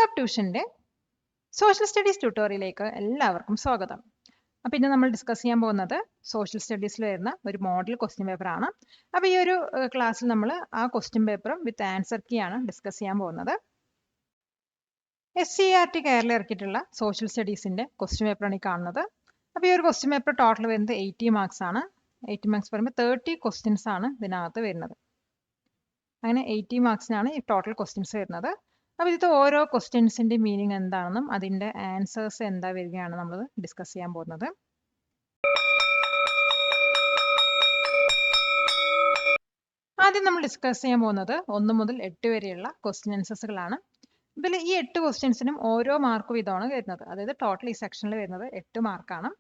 Lab ട്യൂഷൻ്റെ social studies ട്യൂട്ടോറിയലിലേക്ക് എല്ലാവർക്കും സ്വാഗതം. അപ്പോൾ ഇന്ന് നമ്മൾ ഡിസ്കസ് ചെയ്യാൻ പോകുന്നത് സോഷ്യൽ സ്റ്റഡീസിൽ വരുന്ന ഒരു മോഡൽ ക്വസ്റ്റ്യൻ പേപ്പറാണ്. അപ്പോൾ ഈ ഒരു ക്ലാസ്സിൽ നമ്മൾ ആ ക്വസ്റ്റ്യൻ പേപ്പറും വിത്ത് ആൻസർ കീ ആണ് ഡിസ്കസ് ചെയ്യാൻ പോകുന്നത്. SCERT കേരള ഇറക്കിയിട്ടുള്ള സോഷ്യൽ സ്റ്റഡീസിൻ്റെ ക്വസ്റ്റ്യൻ പേപ്പറാണ് ഈ കാണുന്നത്. അപ്പോൾ ഈ ഒരു ക്വസ്റ്റ്യൻ പേപ്പർ ടോട്ടൽ വരുന്നത് 80 മാർക്സ് ആണ്. 80 മാർക്സ് പറയുമ്പോൾ 30 ക്വസ്റ്റ്യൻസ് ആണ് ഇതിനകത്ത് വരുന്നത്. അങ്ങനെ 80 മാർക്സിനാണ് ഈ ടോട്ടൽ ക്വസ്റ്റ്യൻസ് വരുന്നത്. അപ്പോൾ ഇതിൽ ഓരോ ക്വസ്റ്റ്യൻസിൻ്റെ മീനിങ് എന്താണെന്നും അതിൻ്റെ ആൻസേഴ്സ് എന്താ വരികയാണ് നമ്മൾ ഡിസ്കസ് ചെയ്യാൻ പോകുന്നത്. ആദ്യം നമ്മൾ ഡിസ്കസ് ചെയ്യാൻ പോകുന്നത് 1 മുതൽ 8 വരെയുള്ള ക്വസ്റ്റ്യൻ ആൻസേഴ്സുകളാണ്. ഇതിൽ ഈ 8 ക്വസ്റ്റ്യൻസിനും ഓരോ മാർക്ക് വീതമാണ് വരുന്നത്. അതായത് ടോട്ടൽ ഈ സെക്ഷനിൽ വരുന്നത് 8 മാർക്കാണ്.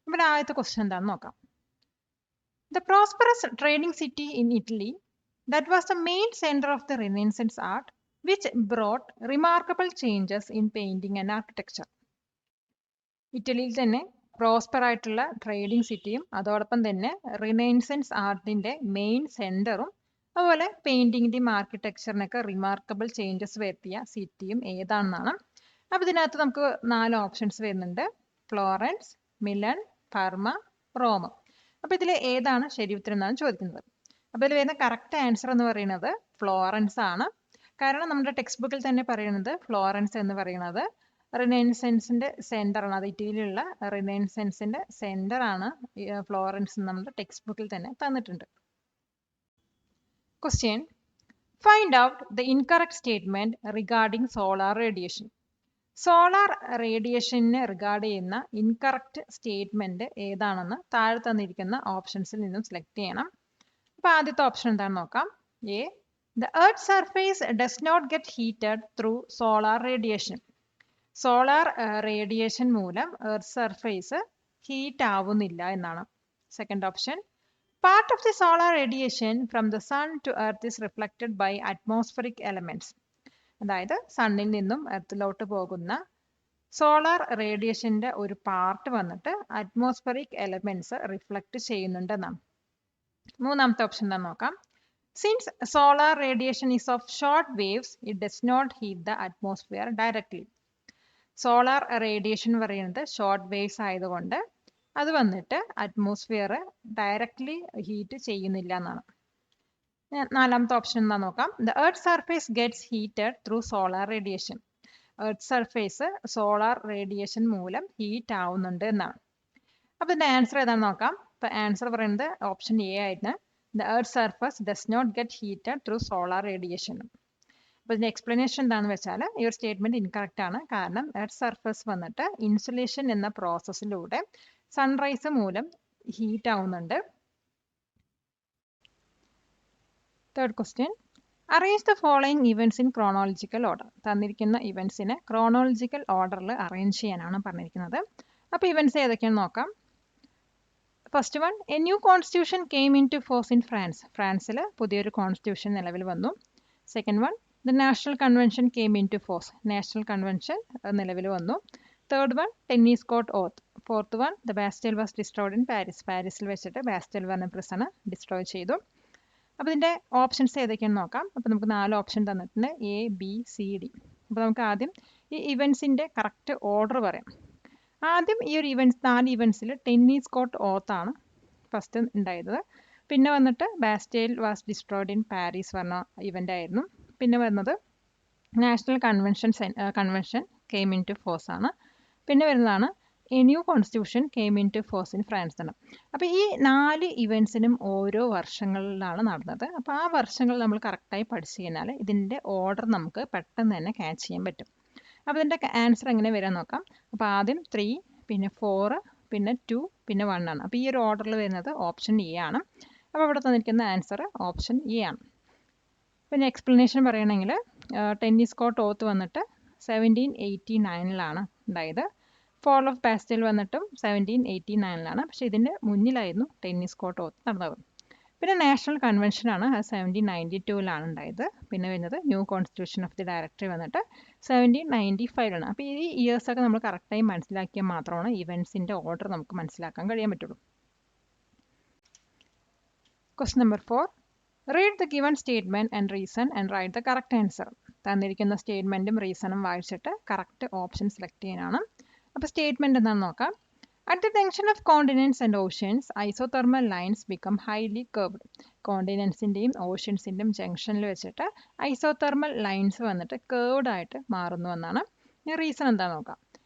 ഇവിടെ ആദ്യത്തെ ക്വസ്റ്റ്യൻ എന്താണെന്ന് നോക്കാം. The prosperous trading city in Italy that was the main center of the Renaissance art, which brought remarkable changes in painting and architecture. ഇറ്റലിയിൽ തന്നെ പ്രോസ്പർ ആയിട്ടുള്ള ട്രേഡിംഗ് സിറ്റിയും അതോടൊപ്പം തന്നെ റിനൈൻസൻസ് ആർട്ടിന്റെ മെയിൻ സെന്ററും അതുപോലെ പെയിന്റിങ്ങിന്റെയും ആർക്കിടെക്ചറിനൊക്കെ റിമാർക്കബിൾ ചേഞ്ചസ് വരുത്തിയ സിറ്റിയും ഏതാണെന്നാണ്. അപ്പോൾ ഇതിനകത്ത് നമുക്ക് 4 ഓപ്ഷൻസ് വരുന്നുണ്ട്: ഫ്ലോറൻസ്, മിലൻ, പർമ, റോം. അപ്പോൾ ഇതിൽ ഏതാണ് ശരി ഉത്തരം എന്നാണ് ചോദിക്കുന്നത്. അപ്പോൾ ഇതിൽ വരുന്ന കറക്റ്റ് ആൻസർ എന്ന് പറയുന്നത് ഫ്ലോറൻസ് ആണ്. കാരണം നമ്മുടെ ടെക്സ്റ്റ് ബുക്കിൽ തന്നെ പറയുന്നത് ഫ്ലോറൻസ് എന്ന് പറയുന്നത് റിനൈൻസൻസിന്റെ സെന്റർ ആണ്. അത് ഇറ്റലിയിലുള്ള റിനൈൻസൻസിന്റെ സെന്റർ ആണ് ഫ്ലോറൻസ് എന്ന് നമ്മുടെ ടെക്സ്റ്റ് ബുക്കിൽ തന്നെ തന്നിട്ടുണ്ട്. Question: find out the incorrect statement regarding solar radiation. Solar റേഡിയേഷനെ റിഗാർഡ് ചെയ്യുന്ന ഇൻകറക്റ്റ് സ്റ്റേറ്റ്മെന്റ് ഏതാണെന്ന് താഴെ തന്നിരിക്കുന്ന ഓപ്ഷൻസിൽ നിന്നും സെലക്ട് ചെയ്യണം. അപ്പോൾ ആദ്യത്തെ ഓപ്ഷൻ എന്താണെന്ന് നോക്കാം. A, the earth surface does not get heated through solar radiation. Solar radiation മൂലം എർത്ത് സർഫേസ് ഹീറ്റ് ആവുന്നില്ല എന്നാണ്. Second option, part of the solar radiation from the sun to earth is reflected by atmospheric elements. അതായത് സണ്ണിൽ നിന്നും എർത്തിലോട്ട് പോകുന്ന solar റേഡിയേഷന്റെ ഒരു part വന്നിട്ട് അറ്റ്മോസ്ഫിയറിക് എലമെന്റ്സ് റിഫ്ലക്റ്റ് ചെയ്യുന്നുണ്ടെന്നാണ്. മൂന്നാമത്തെ ഓപ്ഷൻ എന്താ നോക്കാം. Since solar radiation is of short waves it does not heat the atmosphere directly. Solar radiation പറയുന്നത് ഷോർട്ട് വേവ്സ് ആയതുകൊണ്ട് അത് വന്നിട്ട് അറ്റ്മോസ്ഫിയർ ഡയറക്ട്ലി ഹീറ്റ് ചെയ്യുന്നില്ല എന്നാണ്. നാലാമത്തെ ഓപ്ഷൻ എന്താ നോക്കാം. The earth surface gets heated through solar radiation. Earth surface solar radiation മൂലം ഹീറ്റ് ആവുന്നുണ്ട് എന്നാണ്. അപ്പോൾ ഇതിന്റെ ആൻസർ ഏതാണെന്ന് നോക്കാം. അപ്പോൾ ആൻസർ പറയുന്നത് ഓപ്ഷൻ എ ആയിരുന്നു. The earth surface does not get heated through solar radiation. അപ്പോൾ ഇതിന്റെ എക്സ്പ്ലനേഷൻ എന്താണെന്ന് വെച്ചാൽ ഈ ഒരു സ്റ്റേറ്റ്മെന്റ് ഇൻകറക്റ്റ് ആണ്. കാരണം എർത്ത് സർഫേസ് വന്നിട്ട് ഇൻസുലേഷൻ എന്ന പ്രോസസ്സിലൂടെ സൺറൈസ് മൂലം ഹീറ്റ് ആവുന്നുണ്ട്. Third question, arrange the following events in chronological order. തന്നിരിക്കുന്ന ഇവന്റ്സിനെ ക്രോണോളജിക്കൽ ഓർഡറിൽ അറേഞ്ച് ചെയ്യാനാണ് പറഞ്ഞിരിക്കുന്നത്. അപ്പോൾ ഇവന്റ്സ് ഏതൊക്കെയാണെന്ന് നോക്കാം. First one, a new constitution came into force in France. ഫ്രാൻസിൽ പുതിയൊരു കോൺസ്റ്റിറ്റ്യൂഷൻ നിലവിൽ വന്നു. Second one, the national convention came into force. National convention നിലവിൽ വന്നു. Third one, tennis court oath. Fourth one, the Bastille was destroyed in Paris. പാരീസിൽ വെച്ചിട്ട് Bastille പറഞ്ഞ prison destroy ചെയ്തു. അപ്പോൾ ഇതിൻ്റെ ഓപ്ഷൻസ് ഏതൊക്കെയാണെന്ന് നോക്കാം. അപ്പോൾ നമുക്ക് 4 ഓപ്ഷൻ തന്നിട്ടുണ്ട്: എ, ബി, സി, ഡി. അപ്പോൾ നമുക്ക് ആദ്യം ഈ ഇവൻസിൻ്റെ കറക്റ്റ് ഓർഡർ പറയാം. ആദ്യം ഈ ഒരു 4 ഇവൻസിൽ ടെന്നീസ് കോർട്ട് ഓത്താണ് ഫസ്റ്റ് ഉണ്ടായത്. പിന്നെ വന്നിട്ട് Bastille was destroyed in Paris പറഞ്ഞ ഇവൻ്റ് ആയിരുന്നു. പിന്നെ വരുന്നത് national convention came into force ആണ്. പിന്നെ വരുന്നതാണ് a new constitution came into force in France ആണ്. അപ്പോൾ ഈ 4 ഇവൻസിനും ഓരോ വർഷങ്ങളിലാണ് നടന്നത്. അപ്പോൾ ആ വർഷങ്ങൾ നമ്മൾ കറക്റ്റായി പഠിച്ചു കഴിഞ്ഞാൽ ഇതിൻ്റെ ഓർഡർ നമുക്ക് പെട്ടെന്ന് തന്നെ ക്യാച്ച് ചെയ്യാൻ പറ്റും. അപ്പോൾ ഇതിൻ്റെ ആൻസർ എങ്ങനെ വരാൻ നോക്കാം. അപ്പോൾ ആദ്യം 3, പിന്നെ 4, പിന്നെ 2, പിന്നെ 1 ആണ്. അപ്പോൾ ഈ ഒരു ഓർഡറിൽ വരുന്നത് ഓപ്ഷൻ എ ആണ്. അപ്പോൾ ഇവിടെ തന്നിരിക്കുന്ന ആൻസർ ഓപ്ഷൻ എ ആണ്. പിന്നെ എക്സ്പ്ലനേഷൻ പറയുകയാണെങ്കിൽ ടെന്നീസ് കോർട്ട് ഓത്ത് വന്നിട്ട് 1789 ഉണ്ടായത്. ഫോൾ ഓഫ് ബാസ്റ്റൈൽ വന്നിട്ടും 1789 പക്ഷേ ഇതിൻ്റെ മുന്നിലായിരുന്നു ടെന്നീസ് കോർട്ട് ഓത്ത് നടന്നത്. പിന്നെ നാഷണൽ കൺവെൻഷനാണ്, അത് 1792 ഉണ്ടായത്. പിന്നെ വരുന്നത് new constitution of the directory വന്നിട്ട് 1795 അപ്പോൾ ഈ ഇയേഴ്സൊക്കെ നമ്മൾ കറക്റ്റായി മനസ്സിലാക്കിയാൽ മാത്രമാണ് ഇവൻസിൻ്റെ ഓർഡർ നമുക്ക് മനസ്സിലാക്കാൻ കഴിയാൻ പറ്റുള്ളൂ. Question number 4, read the given statement and reason and write the correct answer. തന്നിരിക്കുന്ന സ്റ്റേറ്റ്മെൻറ്റും റീസണും വായിച്ചിട്ട് കറക്റ്റ് ഓപ്ഷൻ സെലക്ട് ചെയ്യാനാണ്. അപ്പോൾ സ്റ്റേറ്റ്മെൻറ്റ് എന്താണെന്ന് നോക്കാം. At the junction of continents and oceans, isothermal lines become highly curved. കോണ്ടിനെൻസിൻ്റെയും ഓഷ്യൻസിൻ്റെയും ജംഗ്ഷനിൽ വെച്ചിട്ട് ഐസോതെർമൽ ലൈൻസ് വന്നിട്ട് curved ആയിട്ട് മാറുന്നു എന്നാണ്. റീസൺ എന്താണെന്ന് നോക്കാം.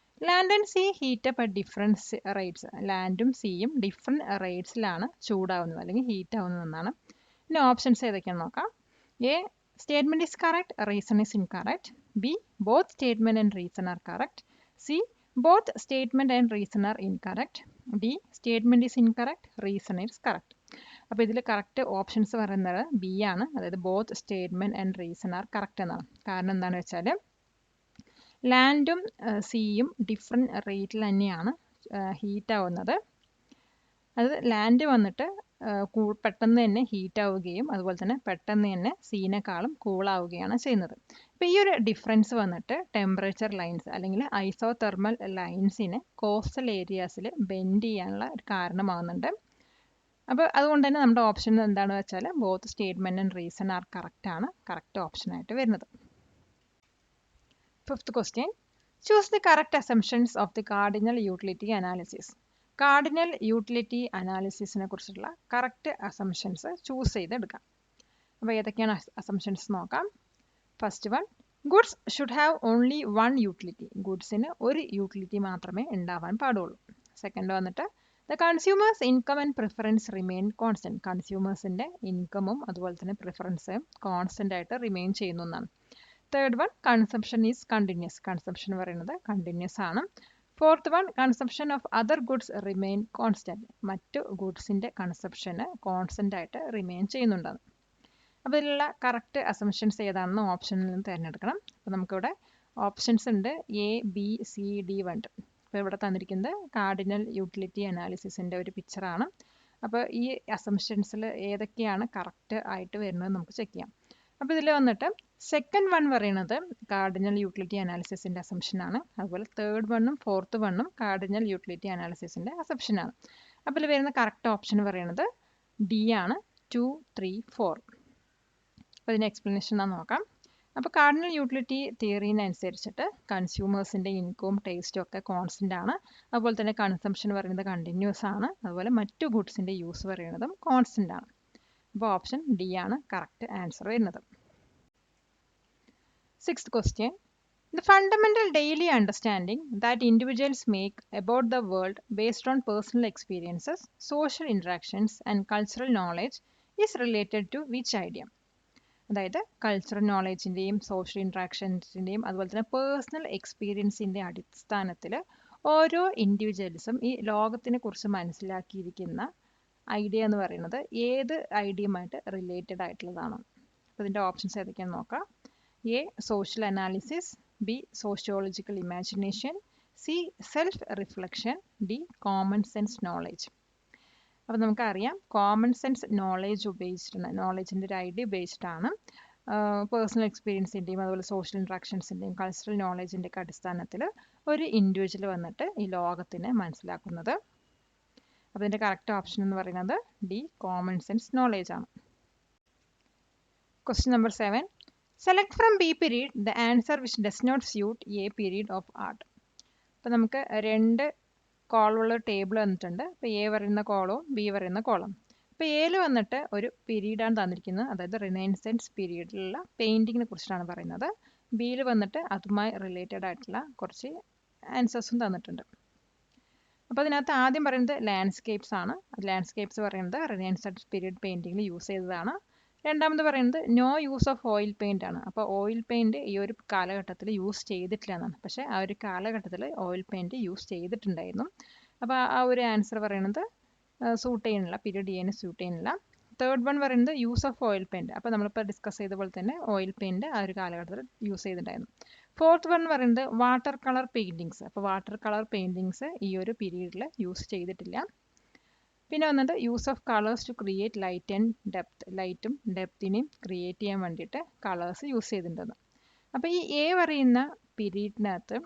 Land and sea heat up at different rates. ലാൻഡും സീയും ഡിഫറെൻറ്റ് റേറ്റ്സിലാണ് ചൂടാവുന്നത് അല്ലെങ്കിൽ ഹീറ്റ് ആവുന്നതെന്നാണ്. ഇനി ഓപ്ഷൻസ് ഏതൊക്കെയാണെന്ന് നോക്കാം. A statement is correct, reason is incorrect. B both statement and reason are correct. C both statement and reason are incorrect. D statement is incorrect, reason is correct. അപ്പോൾ ഇതിൽ കറക്റ്റ് ഓപ്ഷൻസ് പറയുന്നത് B ആണ്. അതായത് both statement and reason are correct എന്നാണ്. കാരണം എന്താണെന്ന് വെച്ചാൽ ലാൻഡും സീയും ഡിഫറെൻറ്റ് റേറ്റിൽ തന്നെയാണ് ഹീറ്റ് ആവുന്നത്. അത് ലാൻഡ് വന്നിട്ട് പെട്ടെന്ന് തന്നെ ഹീറ്റ് ആവുകയും അതുപോലെ തന്നെ പെട്ടെന്ന് തന്നെ സീനേക്കാളും കൂളാവുകയാണ് ചെയ്യുന്നത്. അപ്പോൾ ഈ ഒരു ഡിഫറൻസ് വന്നിട്ട് ടെമ്പറേച്ചർ ലൈൻസ് അല്ലെങ്കിൽ ഐസോതെർമൽ ലൈൻസിനെ കോസ്റ്റൽ ഏരിയാസിൽ ബെൻഡ് ചെയ്യാനുള്ള ഒരു കാരണമാകുന്നുണ്ട്. അപ്പോൾ അതുകൊണ്ട് തന്നെ നമ്മുടെ ഓപ്ഷൻ എന്താണെന്ന് വെച്ചാൽ both statement and reason are correct ആണ് കറക്റ്റ് ഓപ്ഷനായിട്ട് വരുന്നത്. Fifth question, choose the correct assumptions of the cardinal utility analysis. Cardinal utility അനാലിസിസിനെ കുറിച്ചുള്ള കറക്റ്റ് അസംഷൻസ് ചൂസ് ചെയ്തെടുക്കാം. അപ്പോൾ ഏതൊക്കെയാണ് അസംഷൻസ് നോക്കാം. First one, goods should have only one utility. ഗുഡ്സിന് ഒരു യൂട്ടിലിറ്റി മാത്രമേ ഉണ്ടാവാൻ പാടുള്ളൂ. സെക്കൻഡ് വന്നിട്ട് the consumer's income and preference remain constant. കൺസ്യൂമേഴ്സിൻ്റെ ഇൻകമും അതുപോലെ തന്നെ പ്രിഫറൻസും കോൺസ്റ്റൻ്റ് ആയിട്ട് റിമെയിൻ ചെയ്യുന്നു എന്നാണ്. Third one, consumption is continuous. Consumption പറയുന്നത് കണ്ടിന്യൂസ് ആണ്. Fourth one, consumption of other goods remain constant. മറ്റു ഗുഡ്സിൻ്റെ കൺസംഷന് കോൺസ്റ്റൻ്റ് ആയിട്ട് റിമെയിൻ ചെയ്യുന്നുണ്ടാണ്. അപ്പോൾ ഇതിലുള്ള കറക്റ്റ് അസംഷൻസ് ഏതാണെന്ന് ഓപ്ഷനിൽ നിന്ന് തിരഞ്ഞെടുക്കണം. അപ്പോൾ നമുക്കിവിടെ ഓപ്ഷൻസ് ഉണ്ട് എ ബി സി ഡി ഉണ്ട്. അപ്പോൾ ഇവിടെ തന്നിരിക്കുന്നത് കാർഡിനൽ യൂട്ടിലിറ്റി അനാലിസിസിൻ്റെ ഒരു പിക്ചറാണ്. അപ്പോൾ ഈ അസംഷൻസിൽ ഏതൊക്കെയാണ് കറക്റ്റ് ആയിട്ട് വരുന്നത് നമുക്ക് ചെക്ക് ചെയ്യാം. അപ്പോൾ ഇതിൽ വന്നിട്ട് സെക്കൻഡ് വൺ പറയുന്നത് കാർഡിനൽ യൂട്ടിലിറ്റി അനാലിസിസിൻ്റെ അസംഷനാണ്. അതുപോലെ തേർഡ് വണ്ണും ഫോർത്ത് വണ്ണും കാർഡിനൽ യൂട്ടിലിറ്റി അനാലിസിസിൻ്റെ അസംഷനാണ്. അപ്പോൾ ഇതിൽ വരുന്ന കറക്റ്റ് ഓപ്ഷൻ പറയുന്നത് ഡി ആണ്, 2, 3, 4. അപ്പോൾ ഇതിൻ്റെ എക്സ്പ്ലനേഷൻ എന്താ നോക്കാം. അപ്പോൾ കാർഡിനൽ യൂട്ടിലിറ്റി തിയറീനനുസരിച്ചിട്ട് കൺസ്യൂമേഴ്സിൻ്റെ ഇൻകവും ടേസ്റ്റും ഒക്കെ കോൺസ്റ്റൻ്റ് ആണ്. അതുപോലെ തന്നെ കൺസംഷൻ പറയുന്നത് കണ്ടിന്യൂസ് ആണ്. അതുപോലെ മറ്റു ഗുഡ്സിൻ്റെ യൂസ് പറയുന്നതും കോൺസ്റ്റൻ്റ് ആണ്. അപ്പോൾ ഓപ്ഷൻ ഡി ആണ് കറക്റ്റ് ആൻസർ വരുന്നത്. Sixth question, the fundamental daily understanding that individuals make about the world based on personal experiences, social interactions and cultural knowledge is related to which idea? അതായത് cultural നോളേജിൻ്റെയും social ഇൻട്രാക്ഷൻസിൻ്റെയും അതുപോലെ തന്നെ personal എക്സ്പീരിയൻസിൻ്റെ അടിസ്ഥാനത്തിൽ ഓരോ ഇൻഡിവിജ്വൽസും ഈ ലോകത്തിനെ കുറിച്ച് മനസ്സിലാക്കിയിരിക്കുന്ന idea എന്ന് പറയുന്നത് ഏത് ഐഡിയയുമായിട്ട് റിലേറ്റഡ് ആയിട്ടുള്ളതാണ്. അപ്പോൾ ഇതിൻ്റെ ഓപ്ഷൻസ് ഏതൊക്കെയാണെന്ന് നോക്കാം. A social analysis, B sociological imagination, C self reflection, D common sense knowledge. അപ്പോൾ നമുക്കറിയാം കോമൺ സെൻസ് നോളേജ് ഉപയോഗിച്ചിട്ടാണ്, നോളേജിൻ്റെ ഒരു ഐഡിയ ഉപയോഗിച്ചിട്ടാണ് പേഴ്സണൽ എക്സ്പീരിയൻസിൻ്റെയും അതുപോലെ സോഷ്യൽ ഇൻട്രാക്ഷൻസിൻ്റെയും കൾച്ചറൽ നോളേജിൻ്റെ ഒക്കെ അടിസ്ഥാനത്തിൽ ഒരു ഇൻഡിവിജ്വൽ വന്നിട്ട് ഈ ലോകത്തിനെ മനസ്സിലാക്കുന്നത്. അപ്പോൾ ഇതിൻ്റെ കറക്റ്റ് ഓപ്ഷൻ എന്ന് പറയുന്നത് ഡി കോമൺ സെൻസ് നോളേജ് ആണ്. Question number 7, select from B period the answer which does not suit a period of art. അപ്പോൾ നമുക്ക് രണ്ട് കോളുള്ള ടേബിൾ വന്നിട്ടുണ്ട്. അപ്പോൾ എ പറയുന്ന കോളവും ബി പറയുന്ന കോളം. അപ്പോൾ എയിൽ വന്നിട്ട് ഒരു പീരീഡാണ് തന്നിരിക്കുന്നത്, അതായത് റിനൈസൻസ് പീരീഡിലുള്ള പെയിൻറ്റിങ്ങിനെ കുറിച്ചിട്ടാണ് പറയുന്നത്. ബിയിൽ വന്നിട്ട് അതുമായി റിലേറ്റഡ് ആയിട്ടുള്ള കുറച്ച് ആൻസേഴ്സും തന്നിട്ടുണ്ട്. അപ്പോൾ അതിനകത്ത് ആദ്യം പറയുന്നത് ലാൻഡ്സ്കേപ്സ് ആണ്. ലാൻഡ്സ്കേപ്സ് പറയുന്നത് റിനൈസൻസ് പീരീഡ് പെയിൻറ്റിങ്ങിൽ യൂസ് ചെയ്തതാണ്. രണ്ടാമത് പറയുന്നത് no use of oil paint ആണ്. അപ്പോൾ ഓയിൽ പെയിൻറ്റ് ഈ ഒരു കാലഘട്ടത്തിൽ യൂസ് ചെയ്തിട്ടില്ല എന്നാണ്. പക്ഷേ ആ ഒരു കാലഘട്ടത്തിൽ ഓയിൽ പെയിൻറ്റ് യൂസ് ചെയ്തിട്ടുണ്ടായിരുന്നു. അപ്പോൾ ആ ഒരു ആൻസർ പറയുന്നത് സൂട്ട് ചെയ്യുന്നില്ല, പീരീഡ് ചെയ്യാൻ സൂട്ട് ചെയ്യുന്നില്ല. തേർഡ് വൺ പറയുന്നത് യൂസ് ഓഫ് ഓയിൽ പെയിൻറ്റ്. അപ്പോൾ നമ്മളിപ്പോൾ ഡിസ്കസ് ചെയ്ത പോലെ തന്നെ ഓയിൽ പെയിൻറ്റ് ആ ഒരു കാലഘട്ടത്തിൽ യൂസ് ചെയ്തിട്ടുണ്ടായിരുന്നു. ഫോർത്ത് വൺ പറയുന്നത് വാട്ടർ കളർ പെയിൻറ്റിങ്സ്. അപ്പോൾ വാട്ടർ കളർ പെയിൻറ്റിങ്സ് ഈ ഒരു പീരീഡിൽ യൂസ് ചെയ്തിട്ടില്ല. പിന്നെ വന്നിട്ട് use of colours to create light and depth. ലൈറ്റും ഡെപ്തിനെയും ക്രിയേറ്റ് ചെയ്യാൻ വേണ്ടിയിട്ട് കളേഴ്സ് യൂസ് ചെയ്തിട്ടുണ്ടെന്ന്. അപ്പോൾ ഈ എ പറയുന്ന പീരീഡിനകത്ത്,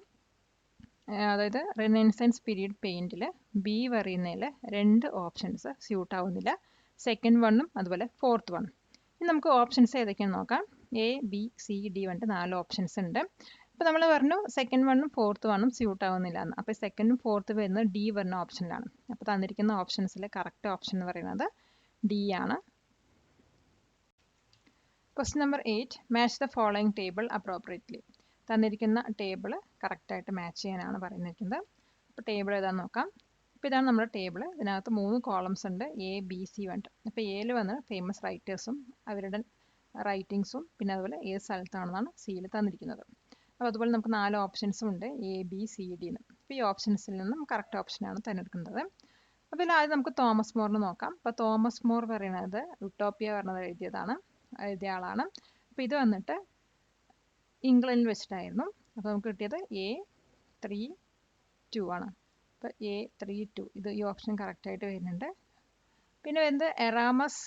അതായത് റിനൈസൻസ് പീരീഡ് പെയിൻറ്റിൽ ബി പറയുന്നതിൽ രണ്ട് ഓപ്ഷൻസ് സ്യൂട്ട് ആവുന്നില്ല, സെക്കൻഡ് വണ്ണും അതുപോലെ ഫോർത്ത് വണ്ണും. ഇനി നമുക്ക് ഓപ്ഷൻസ് ഏതൊക്കെയാണെന്ന് നോക്കാം. എ ബി സി ഡി പറഞ്ഞിട്ട് 4 ഓപ്ഷൻസ് ഉണ്ട്. അപ്പോൾ നമ്മൾ പറഞ്ഞു സെക്കൻഡ് വണ്ണും ഫോർത്ത് വണ്ണും സ്യൂട്ട് ആവുന്നില്ല എന്ന്. അപ്പോൾ സെക്കൻഡും ഫോർത്ത് വരുന്നത് ഡി പറഞ്ഞ ഓപ്ഷനിലാണ്. അപ്പോൾ തന്നിരിക്കുന്ന ഓപ്ഷൻസിലെ കറക്റ്റ് ഓപ്ഷൻ എന്ന് പറയുന്നത് ഡി ആണ്. Question number 8, match the following table appropriately. തന്നിരിക്കുന്ന ടേബിൾ കറക്റ്റായിട്ട് മാച്ച് ചെയ്യാനാണ് പറഞ്ഞിരിക്കുന്നത്. അപ്പോൾ ടേബിൾ ഏതാണെന്ന് നോക്കാം. അപ്പോൾ ഇതാണ് നമ്മുടെ ടേബിൾ. ഇതിനകത്ത് 3 കോളംസ് ഉണ്ട്, എ ബി സി വേണ്ട. അപ്പോൾ എയിൽ വന്ന് ഫേമസ് റൈറ്റേഴ്സും അവരുടെ റൈറ്റിങ്സും പിന്നെ അതുപോലെ ഏത് സ്ഥലത്താണെന്നാണ് സിയിൽ തന്നിരിക്കുന്നത്. അപ്പോൾ അതുപോലെ നമുക്ക് 4 ഓപ്ഷൻസും ഉണ്ട്, എ ബി സി ഡി എന്ന്. അപ്പോൾ ഈ ഓപ്ഷൻസിൽ നിന്നും കറക്റ്റ് ഓപ്ഷനാണ് തിരഞ്ഞെടുക്കുന്നത്. അപ്പോൾ ഇതിൽ ആദ്യം നമുക്ക് തോമസ് മോറിന് നോക്കാം. അപ്പോൾ തോമസ് മോർ പറയുന്നത് യൂട്ടോപ്പിയ പറഞ്ഞത് എഴുതിയ ആളാണ്. അപ്പോൾ ഇത് വന്നിട്ട് ഇംഗ്ലണ്ടിൽ വെച്ചിട്ടായിരുന്നു. അപ്പോൾ നമുക്ക് കിട്ടിയത് A32 ആണ്. അപ്പോൾ A32 ഇത് ഈ ഓപ്ഷൻ കറക്റ്റായിട്ട് വരുന്നുണ്ട്. പിന്നെ വരുന്നത് എറാമസ്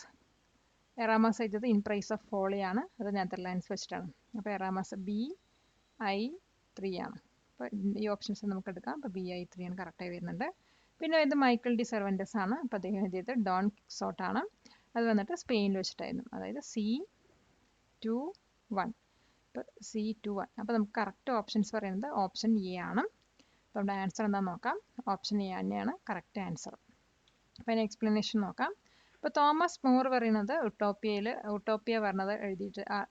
എഴുതിയത് ഇൻ പ്രൈസ് ഓഫ് ഫോളി ആണ്. അത് നെതർലാൻഡ്സ് വെച്ചിട്ടാണ്. അപ്പോൾ എറാമസ് BI3 ആണ്. അപ്പോൾ ഈ ഓപ്ഷൻസ് നമുക്ക് എടുക്കാം. അപ്പോൾ BI3 ആണ് കറക്റ്റായി വരുന്നുണ്ട്. പിന്നെ ഇത് മൈക്കൽ ഡി സെർവൻറ്റസ് ആണ്. അപ്പോൾ അദ്ദേഹം എഴുതിയത് ഡോൺ ക്വിക്സോട്ട് ആണ്. അത് വന്നിട്ട് സ്പെയിനിൽ വെച്ചിട്ടായിരുന്നു. അതായത് C21. അപ്പോൾ C21. അപ്പോൾ നമുക്ക് കറക്റ്റ് ഓപ്ഷൻസ് പറയുന്നത് ഓപ്ഷൻ എ ആണ്. അപ്പോൾ നമ്മുടെ ആൻസർ എന്താണെന്ന് നോക്കാം. ഓപ്ഷൻ എ തന്നെയാണ് കറക്റ്റ് ആൻസർ. അപ്പോൾ അതിന് എക്സ്പ്ലനേഷൻ നോക്കാം. ഇപ്പോൾ തോമസ് മോർ പറയുന്നത് യൂട്ടോപ്പിയ പറഞ്ഞത്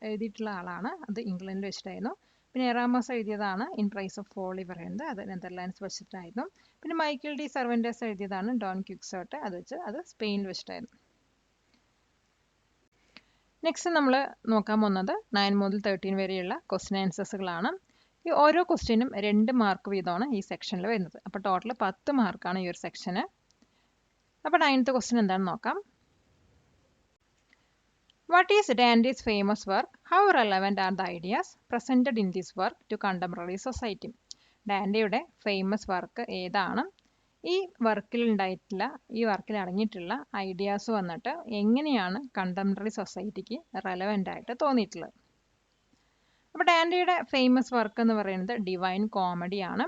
എഴുതിയിട്ടുള്ള ആളാണ്. അത് ഇംഗ്ലണ്ടിൽ വെച്ചിട്ടായിരുന്നു. പിന്നെ എറാമസ് എഴുതിയതാണ് ഇൻ പ്രൈസ് ഓഫ് ഫോളി പറയുന്നത്. അത് നെതർലാൻഡ്സ് വെച്ചിട്ടായിരുന്നു. പിന്നെ മൈക്കൽ ഡി സെർവൻറ്റസ് എഴുതിയതാണ് ഡോൺ ക്വിക്സോട്ട്. അത് സ്പെയിനിൽ വെച്ചിട്ടായിരുന്നു. നെക്സ്റ്റ് നമ്മൾ നോക്കാൻ പോകുന്നത് 9 മുതൽ 13 വരെയുള്ള ക്വസ്റ്റ്യൻ ആൻസേഴ്സുകളാണ്. ഈ ഓരോ ക്വസ്റ്റ്യനും 2 മാർക്ക് വീതമാണ് ഈ സെക്ഷനിൽ വരുന്നത്. അപ്പോൾ ടോട്ടൽ 10 മാർക്കാണ് ഈ ഒരു സെക്ഷന്. അപ്പോൾ 9th ക്വസ്റ്റ്യൻ എന്താണെന്ന് നോക്കാം. What is Dante's famous work? How relevant are the ideas presented in this work to contemporary society? ഡാൻറ്റെയുടെ ഫേമസ് വർക്ക് ഏതാണ്? ഈ വർക്കിൽ അടങ്ങിയിട്ടുള്ള ഐഡിയാസ് വന്നിട്ട് എങ്ങനെയാണ് കണ്ടംപററി സൊസൈറ്റിക്ക് റെലവൻ്റ് ആയിട്ട് തോന്നിയിട്ടുള്ളത്? അപ്പോൾ ഡാൻറ്റെയുടെ ഫേമസ് വർക്ക് എന്ന് പറയുന്നത് ഡിവൈൻ കോമഡി ആണ്.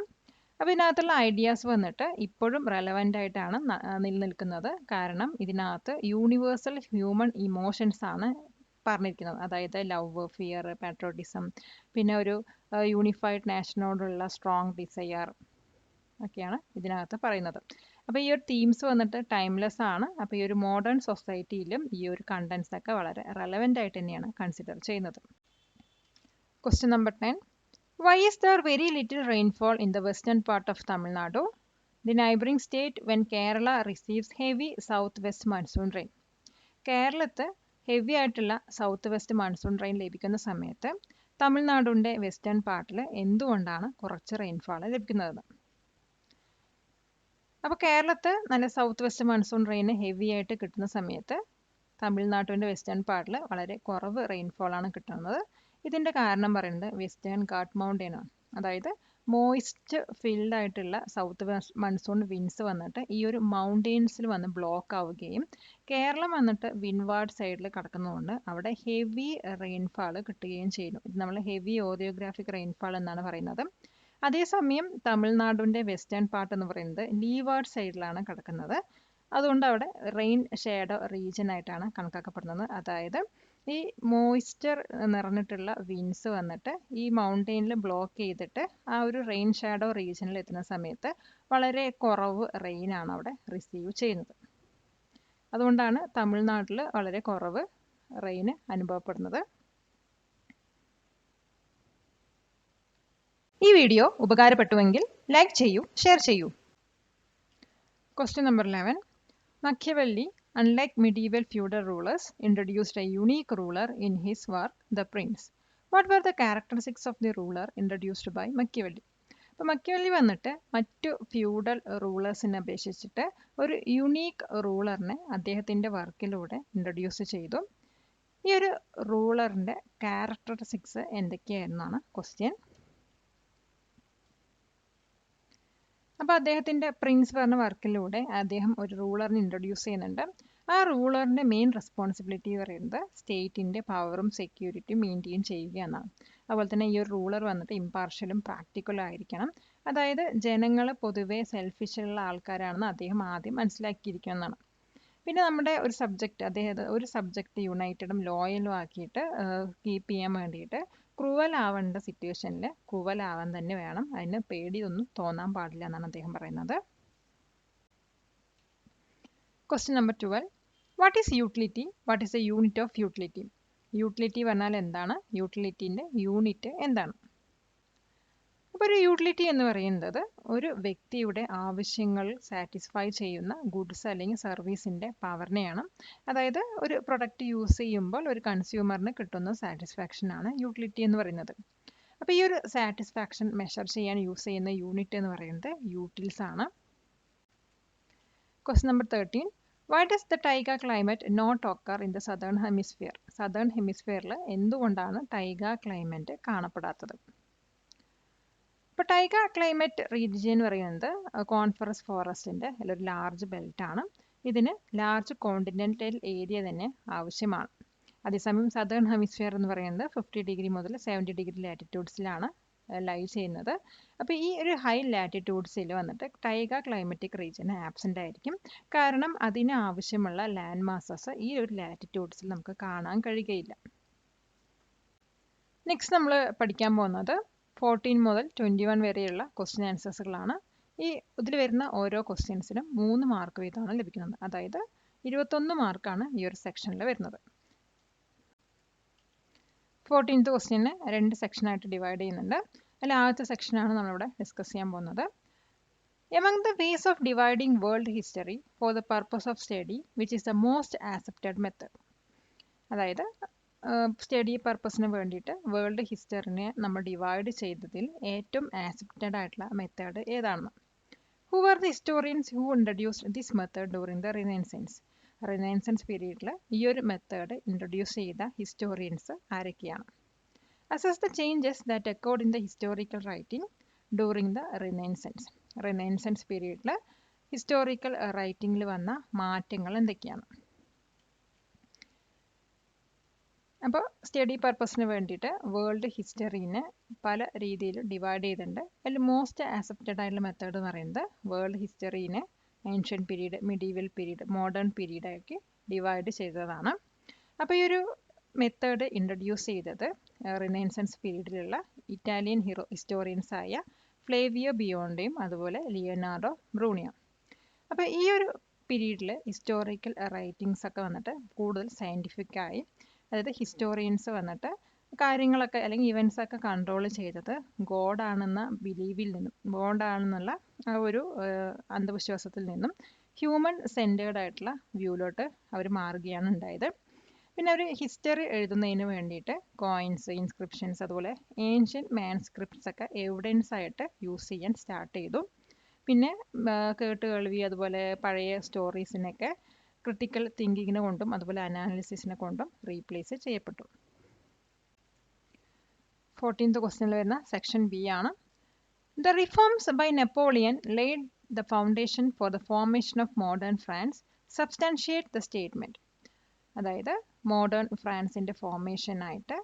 അപ്പോൾ ഇതിനകത്തുള്ള ഐഡിയാസ് വന്നിട്ട് ഇപ്പോഴും റെലവൻ്റ് ആയിട്ടാണ് നിലനിൽക്കുന്നത്. കാരണം ഇതിനകത്ത് യൂണിവേഴ്സൽ ഹ്യൂമൻ ഇമോഷൻസ് ആണ് പറഞ്ഞിരിക്കുന്നത്. അതായത് ലവ്, ഫിയർ, പാട്രോട്ടിസം, പിന്നെ ഒരു യൂണിഫൈഡ് നാഷനോടുള്ള സ്ട്രോങ് ഡിസയർ ഒക്കെയാണ് ഇതിനകത്ത് പറയുന്നത്. അപ്പോൾ ഈ ഒരു തീംസ് വന്നിട്ട് ടൈംലെസ് ആണ്. അപ്പോൾ ഈ ഒരു മോഡേൺ സൊസൈറ്റിയിലും ഈ ഒരു കണ്ടൻസ് ഒക്കെ വളരെ റെലവൻ്റ് ആയിട്ട് തന്നെയാണ് കൺസിഡർ ചെയ്യുന്നത്. Question number 10. Why is there very little rainfall in the western part of Tamil Nadu, the neighboring state, when Kerala receives heavy southwest monsoon rain? കേരളത്ത് ഹെവി ആയിട്ടുള്ള സൗത്ത് വെസ്റ്റ് മൺസൂൺ റെയിൻ ലഭിക്കുന്ന സമയത്ത് തമിഴ്നാടിൻ്റെ western പാർട്ടിൽ എന്തുകൊണ്ടാണ് കുറച്ച് rainfall ലഭിക്കുന്നത്? അപ്പോൾ കേരളത്ത് നല്ല south west monsoon rain heavy ആയിട്ട് കിട്ടുന്ന സമയത്ത് തമിഴ്നാട്ടിൻ്റെ വെസ്റ്റേൺ പാർട്ടിൽ വളരെ കുറവ് റെയിൻഫോൾ ആണ് കിട്ടുന്നത്. ഇതിൻ്റെ കാരണം പറയുന്നത് വെസ്റ്റേൺ ഘാട്ട് മൗണ്ടെയിൻ ആണ്. അതായത് മോയിസ്റ്റ് ഫിൽഡ് ആയിട്ടുള്ള സൗത്ത് വെസ്റ്റ് മൺസൂൺ വിൻസ് വന്നിട്ട് ഈ ഒരു മൗണ്ടെയിൻസിൽ വന്ന് ബ്ലോക്ക് ആവുകയും കേരളം വന്നിട്ട് വിൻവാർഡ് സൈഡിൽ കിടക്കുന്നതുകൊണ്ട് അവിടെ ഹെവി റെയിൻഫാൾ കിട്ടുകയും ചെയ്യുന്നു. ഇത് നമ്മൾ ഹെവി ഓറിയോഗ്രാഫിക് റെയിൻഫാൾ എന്നാണ് പറയുന്നത്. അതേസമയം തമിഴ്നാടിൻ്റെ വെസ്റ്റേൺ പാർട്ട് എന്ന് പറയുന്നത് ലീവാർഡ് സൈഡിലാണ് കിടക്കുന്നത്. അതുകൊണ്ട് അവിടെ റെയിൻ ഷാഡോ റീജിയൻ ആയിട്ടാണ് കണക്കാക്കപ്പെടുന്നത്. അതായത് ഈ മോയ്സ്ചർ നിറഞ്ഞിട്ടുള്ള വിൻസ് വന്നിട്ട് ഈ മൗണ്ടെയിനിൽ ബ്ലോക്ക് ചെയ്തിട്ട് ആ ഒരു റെയിൻ ഷാഡോ റീജിയനിൽ എത്തുന്ന സമയത്ത് വളരെ കുറവ് റെയിനാണ് അവിടെ റിസീവ് ചെയ്യുന്നത്. അതുകൊണ്ടാണ് തമിഴ്നാട്ടിൽ വളരെ കുറവ് റെയിന് അനുഭവപ്പെടുന്നത്. ഈ വീഡിയോ ഉപകാരപ്പെട്ടുവെങ്കിൽ ലൈക്ക് ചെയ്യൂ, ഷെയർ ചെയ്യൂ. Question number 11. Machiavelli, unlike medieval feudal rulers, introduced a unique ruler in his work, The Prince. What were the characteristics of the ruler introduced by Machiavelli? അപ്പോൾ മക്കിയവല്ലി വന്നിട്ട് മറ്റു ഫ്യൂഡൽ റൂളേഴ്സിനെ അപേക്ഷിച്ചിട്ട് ഒരു unique റൂളറിനെ അദ്ദേഹത്തിൻ്റെ വർക്കിലൂടെ introduce ചെയ്തു. ഈ ഒരു റൂളറിൻ്റെ ക്യാരക്ടറിസ്റ്റിക്സ് എന്തൊക്കെയായിരുന്നാണ് ക്വസ്റ്റ്യൻ. അപ്പോൾ അദ്ദേഹത്തിൻ്റെ പ്രിൻസ് പറഞ്ഞ വർക്കിലൂടെ അദ്ദേഹം ഒരു റൂളറിനെ ഇൻട്രൊഡ്യൂസ് ചെയ്യുന്നുണ്ട്. ആ റൂളറിൻ്റെ മെയിൻ റെസ്പോൺസിബിലിറ്റി പറയുന്നത് സ്റ്റേറ്റിൻ്റെ പവറും സെക്യൂരിറ്റിയും മെയിൻറ്റെയിൻ ചെയ്യുക എന്നാണ്. അതുപോലെ തന്നെ ഈ ഒരു റൂളർ വന്നിട്ട് ഇമ്പാർഷ്യലും പ്രാക്ടിക്കലും ആയിരിക്കണം. അതായത് ജനങ്ങൾ പൊതുവെ സെൽഫിഷുള്ള ആൾക്കാരാണെന്ന് അദ്ദേഹം ആദ്യം മനസ്സിലാക്കിയിരിക്കുന്നതാണ്. പിന്നെ നമ്മുടെ ഒരു സബ്ജക്റ്റ് ഒരു സബ്ജക്റ്റ് യുണൈറ്റഡും ലോയലും ആക്കിയിട്ട് കീപ്പ് ചെയ്യാൻ വേണ്ടിയിട്ട് ക്രൂവൽ ആവേണ്ട സിറ്റുവേഷനിൽ ക്രൂവൽ ആവാൻ തന്നെ വേണം. അതിന് പേടിയൊന്നും തോന്നാൻ പാടില്ല എന്നാണ് അദ്ദേഹം പറയുന്നത്. Question number 12. What is utility? What is A unit of utility? Utility പറഞ്ഞാൽ എന്താണ്? യൂട്ടിലിറ്റിൻ്റെ യൂണിറ്റ് എന്താണ്? അപ്പോൾ ഒരു യൂട്ടിലിറ്റി എന്ന് പറയുന്നത് ഒരു വ്യക്തിയുടെ ആവശ്യങ്ങൾ സാറ്റിസ്ഫൈ ചെയ്യുന്ന ഗുഡ്സ് അല്ലെങ്കിൽ സർവീസിൻ്റെ പവറിനെയാണ്. അതായത് ഒരു പ്രൊഡക്റ്റ് യൂസ് ചെയ്യുമ്പോൾ ഒരു കൺസ്യൂമറിന് കിട്ടുന്ന സാറ്റിസ്ഫാക്ഷനാണ് യൂട്ടിലിറ്റി എന്ന് പറയുന്നത്. അപ്പോൾ ഈ ഒരു സാറ്റിസ്ഫാക്ഷൻ മെഷർ ചെയ്യാൻ യൂസ് ചെയ്യുന്ന യൂണിറ്റ് എന്ന് പറയുന്നത് യൂട്ടിൽസ് ആണ്. Question number 13. Why does the taiga climate not occur in the southern hemisphere? Southern ഹെമിസ്ഫിയറിൽ എന്തുകൊണ്ടാണ് ടൈഗ ക്ലൈമറ്റ് കാണപ്പെടാത്തത്? ഇപ്പോൾ ടൈഗ ക്ലൈമറ്റ് റീജിയൻ എന്ന് പറയുന്നത് കോൺഫറസ് ഫോറസ്റ്റിൻ്റെ ഒരു ലാർജ് ബെൽറ്റാണ്. ഇതിന് ലാർജ് കോണ്ടിനെൻ്റൽ ഏരിയ തന്നെ ആവശ്യമാണ്. അതേസമയം സദേൺ ഹെമിസ്ഫിയർ എന്ന് പറയുന്നത് 50 ഡിഗ്രി മുതൽ 70 ഡിഗ്രി ലാറ്റിറ്റ്യൂഡ്സിലാണ് ലൈ ചെയ്യുന്നത്. അപ്പോൾ ഈ ഒരു ഹൈ ലാറ്റിറ്റ്യൂഡ്സിൽ വന്നിട്ട് ടൈഗ ക്ലൈമറ്റിക് റീജിയൻ ആബ്സെൻ്റ് ആയിരിക്കും. കാരണം അതിന് ആവശ്യമുള്ള ലാൻഡ് മാസസ് ഈ ഒരു ലാറ്റിറ്റ്യൂഡ്സിൽ നമുക്ക് കാണാൻ കഴിയുകയില്ല. നെക്സ്റ്റ് നമ്മൾ പഠിക്കാൻ പോകുന്നത് 14 മുതൽ 21 വരെയുള്ള ക്വസ്റ്റ്യൻ ആൻസേഴ്സുകളാണ്. ഇതിൽ വരുന്ന ഓരോ ക്വസ്റ്റ്യൻസിനും 3 മാർക്ക് വീതമാണ് ലഭിക്കുന്നത്. അതായത് 21 മാർക്കാണ് ഈ ഒരു സെക്ഷനിൽ വരുന്നത്. 14th ക്വസ്റ്റ്യനെ 2 സെക്ഷനായിട്ട് ഡിവൈഡ് ചെയ്യുന്നുണ്ട്. അതിൽ ആദ്യത്തെ സെക്ഷനാണ് നമ്മളിവിടെ ഡിസ്കസ് ചെയ്യാൻ പോകുന്നത്. Among the ways of dividing world history for the purpose of study, which is the most accepted method? അതായത് സ്റ്റഡി പർപ്പസിന് വേണ്ടിയിട്ട് വേൾഡ് ഹിസ്റ്ററിനെ നമ്മൾ ഡിവൈഡ് ചെയ്തതിൽ ഏറ്റവും ആക്സെപ്റ്റഡ് ആയിട്ടുള്ള മെത്തേഡ് ഏതാണെന്ന്. Who are the historians who introduced this method during the renaissance? Renaissance പീരീഡിൽ ഈ ഒരു മെത്തേഡ് ഇൻട്രൊഡ്യൂസ് ചെയ്ത ഹിസ്റ്റോറിയൻസ് ആരൊക്കെയാണ്? Assess the changes that occurred in the historical writing during the renaissance. Renaissance പീരീഡിൽ ഹിസ്റ്റോറിക്കൽ റൈറ്റിംഗിൽ വന്ന മാറ്റങ്ങൾ എന്തൊക്കെയാണ്? അപ്പോൾ സ്റ്റഡി പർപ്പസിന് വേണ്ടിയിട്ട് വേൾഡ് ഹിസ്റ്ററീനെ പല രീതിയിൽ ഡിവൈഡ് ചെയ്തിട്ടുണ്ട്. അതിൽ മോസ്റ്റ് ആക്സെപ്റ്റഡ് ആയിട്ടുള്ള മെത്തേഡ് എന്ന് പറയുന്നത് വേൾഡ് ഹിസ്റ്ററീനെ ancient period, medieval period, modern പീരീഡാക്കി ഡിവൈഡ് ചെയ്തതാണ്. അപ്പോൾ ഈ ഒരു മെത്തേഡ് ഇൻട്രൊഡ്യൂസ് ചെയ്തത് റിനൈസൻസ് പീരീഡിലുള്ള ഇറ്റാലിയൻ ഹിസ്റ്റോറിയൻസ് ആയ ഫ്ലേവിയോ ബിയോണ്ടയും അതുപോലെ ലിയോനാർഡോ ബ്രൂണിയോ. അപ്പോൾ ഈ ഒരു പീരീഡിൽ ഹിസ്റ്റോറിക്കൽ റൈറ്റിങ്സ് ഒക്കെ വന്നിട്ട് കൂടുതൽ സയൻറ്റിഫിക് ആയി, അതായത് ഹിസ്റ്റോറിയൻസ് വന്നിട്ട് കാര്യങ്ങളൊക്കെ അല്ലെങ്കിൽ ഇവൻസ് ഒക്കെ കൺട്രോൾ ചെയ്തത് ഗോഡാണെന്ന ബിലീവിൽ നിന്നും, ഗോഡാണെന്നുള്ള ആ ഒരു അന്ധവിശ്വാസത്തിൽ നിന്നും ഹ്യൂമൻ സെൻറ്റേർഡ് ആയിട്ടുള്ള വ്യൂവിലോട്ട് അവർ മാറുകയാണ് ഉണ്ടായത്. പിന്നെ അവർ ഹിസ്റ്ററി എഴുതുന്നതിന് വേണ്ടിയിട്ട് കോയിൻസ്, ഇൻസ്ക്രിപ്ഷൻസ്, അതുപോലെ ഏൻഷ്യൻ മാൻസ്ക്രിപ്റ്റ്സ് ഒക്കെ എവിഡൻസ് ആയിട്ട് യൂസ് ചെയ്യാൻ സ്റ്റാർട്ട് ചെയ്തു. പിന്നെ കേട്ടുകേൾവി അതുപോലെ പഴയ സ്റ്റോറീസിനൊക്കെ ക്രിട്ടിക്കൽ തിങ്കിങ്ങിനെ കൊണ്ടും അതുപോലെ അനാലിസിസിനെ കൊണ്ടും റീപ്ലേസ് ചെയ്യപ്പെട്ടു. 14th ക്വസ്റ്റ്യനിൽ വരുന്ന സെക്ഷൻ ബി ആണ്. The reforms by Napoleon laid the foundation for the formation of modern France substantiate the statement. അതായത് മോഡേൺ ഫ്രാൻസിൻ്റെ ഫോർമേഷനായിട്ട്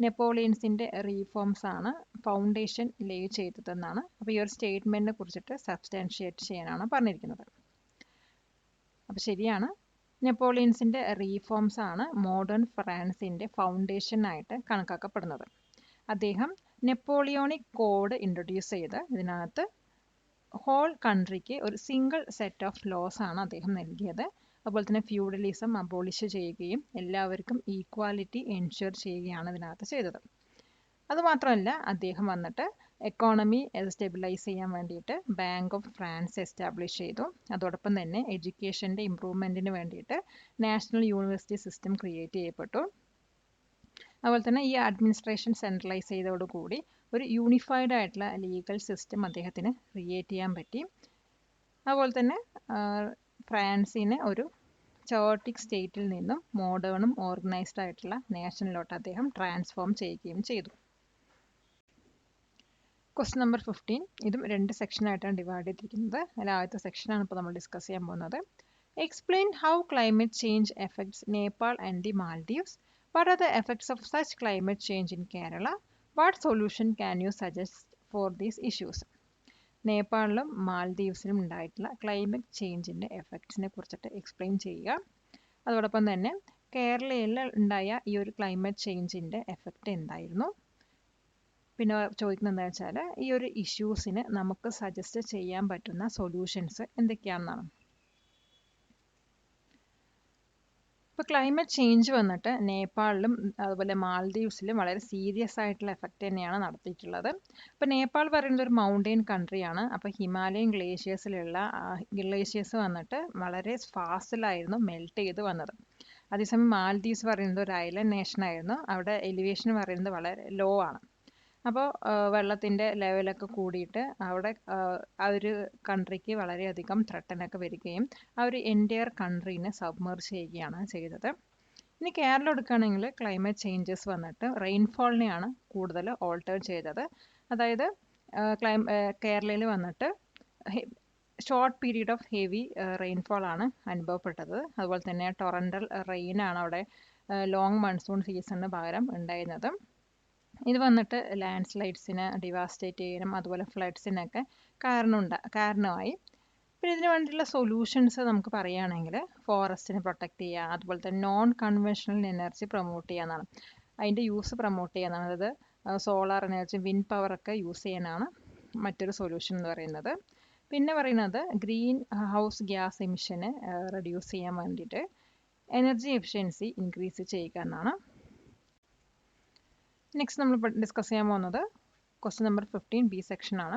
നെപ്പോളിയൻസിൻ്റെ റീഫോംസ് ആണ് ഫൗണ്ടേഷൻ ലേ ചെയ്തതെന്നാണ്. അപ്പോൾ ഈ ഒരു സ്റ്റേറ്റ്മെൻറ്റിനെ കുറിച്ചിട്ട് സബ്സ്റ്റാൻഷിയേറ്റ് ചെയ്യാനാണ് പറഞ്ഞിരിക്കുന്നത്. അപ്പോൾ ശരിയാണ്, നെപ്പോളിയൻസിൻ്റെ റീഫോംസ് ആണ് മോഡേൺ ഫ്രാൻസിൻ്റെ ഫൗണ്ടേഷനായിട്ട് കണക്കാക്കപ്പെടുന്നത്. അദ്ദേഹം നെപ്പോളിയോണിക് കോഡ് ഇൻട്രൊഡ്യൂസ് ചെയ്ത് ഇതിനകത്ത് ഹോൾ കൺട്രിക്ക് ഒരു സിംഗിൾ സെറ്റ് ഓഫ് ലോസ് ആണ് അദ്ദേഹം നൽകിയത്. അതുപോലെ തന്നെ ഫ്യൂഡലിസം അബോളിഷ് ചെയ്യുകയും എല്ലാവർക്കും ഈക്വാലിറ്റി എൻഷുർ ചെയ്യുകയാണ് ഇതിനകത്ത് ചെയ്തത്. അതുമാത്രമല്ല, അദ്ദേഹം വന്നിട്ട് എക്കോണമി സ്റ്റെബിലൈസ് ചെയ്യാൻ വേണ്ടിയിട്ട് ബാങ്ക് ഓഫ് ഫ്രാൻസ് എസ്റ്റാബ്ലിഷ് ചെയ്തു. അതോടൊപ്പം തന്നെ എഡ്യൂക്കേഷൻ്റെ ഇമ്പ്രൂവ്മെൻറ്റിന് വേണ്ടിയിട്ട് നാഷണൽ യൂണിവേഴ്സിറ്റി സിസ്റ്റം ക്രിയേറ്റ് ചെയ്യപ്പെട്ടു. അതുപോലെ തന്നെ ഈ അഡ്മിനിസ്ട്രേഷൻ സെൻട്രലൈസ് ചെയ്തതോടുകൂടി ഒരു യൂണിഫൈഡ് ആയിട്ടുള്ള ലീഗൽ സിസ്റ്റം അദ്ദേഹത്തിന് ക്രിയേറ്റ് ചെയ്യാൻ പറ്റി. അതുപോലെ തന്നെ ഫ്രാൻസിനെ ഒരു ചോട്ടിക് സ്റ്റേറ്റിൽ നിന്നും മോഡേണും ഓർഗനൈസ്ഡ് ആയിട്ടുള്ള നേഷനിലോട്ട് അദ്ദേഹം ട്രാൻസ്ഫോം ചെയ്യുകയും ചെയ്തു. ക്വസ്റ്റ്യൻ നമ്പർ 15, ഇതും 2 സെക്ഷനായിട്ടാണ് ഡിവൈഡ് ചെയ്തിരിക്കുന്നത്. അതിൽ ആദ്യത്തെ സെക്ഷനാണ് ഇപ്പോൾ നമ്മൾ ഡിസ്കസ് ചെയ്യാൻ പോകുന്നത്. Explain how climate change effects Nepal and the Maldives. What are the effects of such climate change in Kerala? What solution can you suggest for these issues? നേപ്പാളിലും മാൽഡീവ്സിലും ഉണ്ടായിട്ടുള്ള ക്ലൈമറ്റ് ചേഞ്ചിൻ്റെ എഫക്ട്സിനെ കുറിച്ചിട്ട് എക്സ്പ്ലെയിൻ ചെയ്യുക. അതോടൊപ്പം തന്നെ കേരളയിൽ ഉണ്ടായ ഈ ഒരു ക്ലൈമറ്റ് ചേഞ്ചിൻ്റെ എഫക്റ്റ് എന്തായിരുന്നു, പിന്നെ ചോദിക്കുന്നത് എന്താ വെച്ചാൽ ഈ ഒരു ഇഷ്യൂസിന് നമുക്ക് സജസ്റ്റ് ചെയ്യാൻ പറ്റുന്ന സൊല്യൂഷൻസ് എന്തൊക്കെയാണെന്നാണ്. ഇപ്പോൾ ക്ലൈമറ്റ് ചേഞ്ച് വന്നിട്ട് നേപ്പാളിലും അതുപോലെ മാൽദീവ്സിലും വളരെ സീരിയസ് ആയിട്ടുള്ള എഫക്റ്റ് തന്നെയാണ് നടത്തിയിട്ടുള്ളത്. ഇപ്പോൾ നേപ്പാൾ പറയുന്നത് ഒരു മൗണ്ടെയിൻ കൺട്രിയാണ്. അപ്പോൾ ഹിമാലയൻ ഗ്ലേഷ്യേഴ്സിലുള്ള ഗ്ലേഷ്യേഴ്സ് വന്നിട്ട് വളരെ ഫാസ്റ്റിലായിരുന്നു മെൽറ്റ് ചെയ്ത് വന്നത്. അതേസമയം മാൽദീവ്സ് പറയുന്നത് ഒരു ഐലൻഡ് നേഷൻ ആയിരുന്നു. അവിടെ എലിവേഷൻ പറയുന്നത് വളരെ ലോ ആണ്. അപ്പോൾ വെള്ളത്തിൻ്റെ ലെവലൊക്കെ കൂടിയിട്ട് അവിടെ ആ ഒരു കൺട്രിക്ക് വളരെയധികം ത്രട്ടനൊക്കെ വരികയും ആ ഒരു എൻറ്റയർ കൺട്രീനെ സബ്മേർജ് ചെയ്യുകയാണ് ചെയ്തത്. ഇനി കേരളം എടുക്കുകയാണെങ്കിൽ ക്ലൈമറ്റ് ചേഞ്ചസ് വന്നിട്ട് റെയിൻഫോളിനെയാണ് കൂടുതൽ ഓൾട്ടർ ചെയ്തത്. അതായത് കേരളയിൽ വന്നിട്ട് short period of heavy rainfall ആണ് അനുഭവപ്പെട്ടത്. അതുപോലെ തന്നെ ടൊറൻ്റൽ റെയിനാണ് അവിടെ ലോങ് മൺസൂൺ സീസണിന് പകരം ഉണ്ടായിരുന്നത്. ഇത് വന്നിട്ട് ലാൻഡ് സ്ലൈഡ്സിന് ഡിവാസ്റ്റേറ്റ് ചെയ്യാനും അതുപോലെ ഫ്ലഡ്സിനൊക്കെ കാരണമായി. പിന്നെ ഇതിന് വേണ്ടിയിട്ടുള്ള സൊല്യൂഷൻസ് നമുക്ക് പറയുകയാണെങ്കിൽ ഫോറസ്റ്റിനെ പ്രൊട്ടക്റ്റ് ചെയ്യുക, അതുപോലെ തന്നെ നോൺ കൺവെൻഷണൽ എനർജി പ്രൊമോട്ട് ചെയ്യാനാണ്, അതിൻ്റെ യൂസ് പ്രൊമോട്ട് ചെയ്യാനാണ്. അതായത് സോളാർ എനർജി, വിൻഡ് പവർ ഒക്കെ യൂസ് ചെയ്യാനാണ് മറ്റൊരു സൊല്യൂഷൻ എന്ന് പറയുന്നത്. പിന്നെ പറയുന്നത് green house gas emission reduce ചെയ്യാൻ വേണ്ടിയിട്ട് എനർജി എഫിഷ്യൻസി ഇൻക്രീസ് ചെയ്യുക എന്നാണ്. നെക്സ്റ്റ് നമ്മൾ ഡിസ്കസ് ചെയ്യാൻ പോകുന്നത് ക്വസ്റ്റ്യൻ നമ്പർ 15 ബി സെക്ഷൻ ആണ്.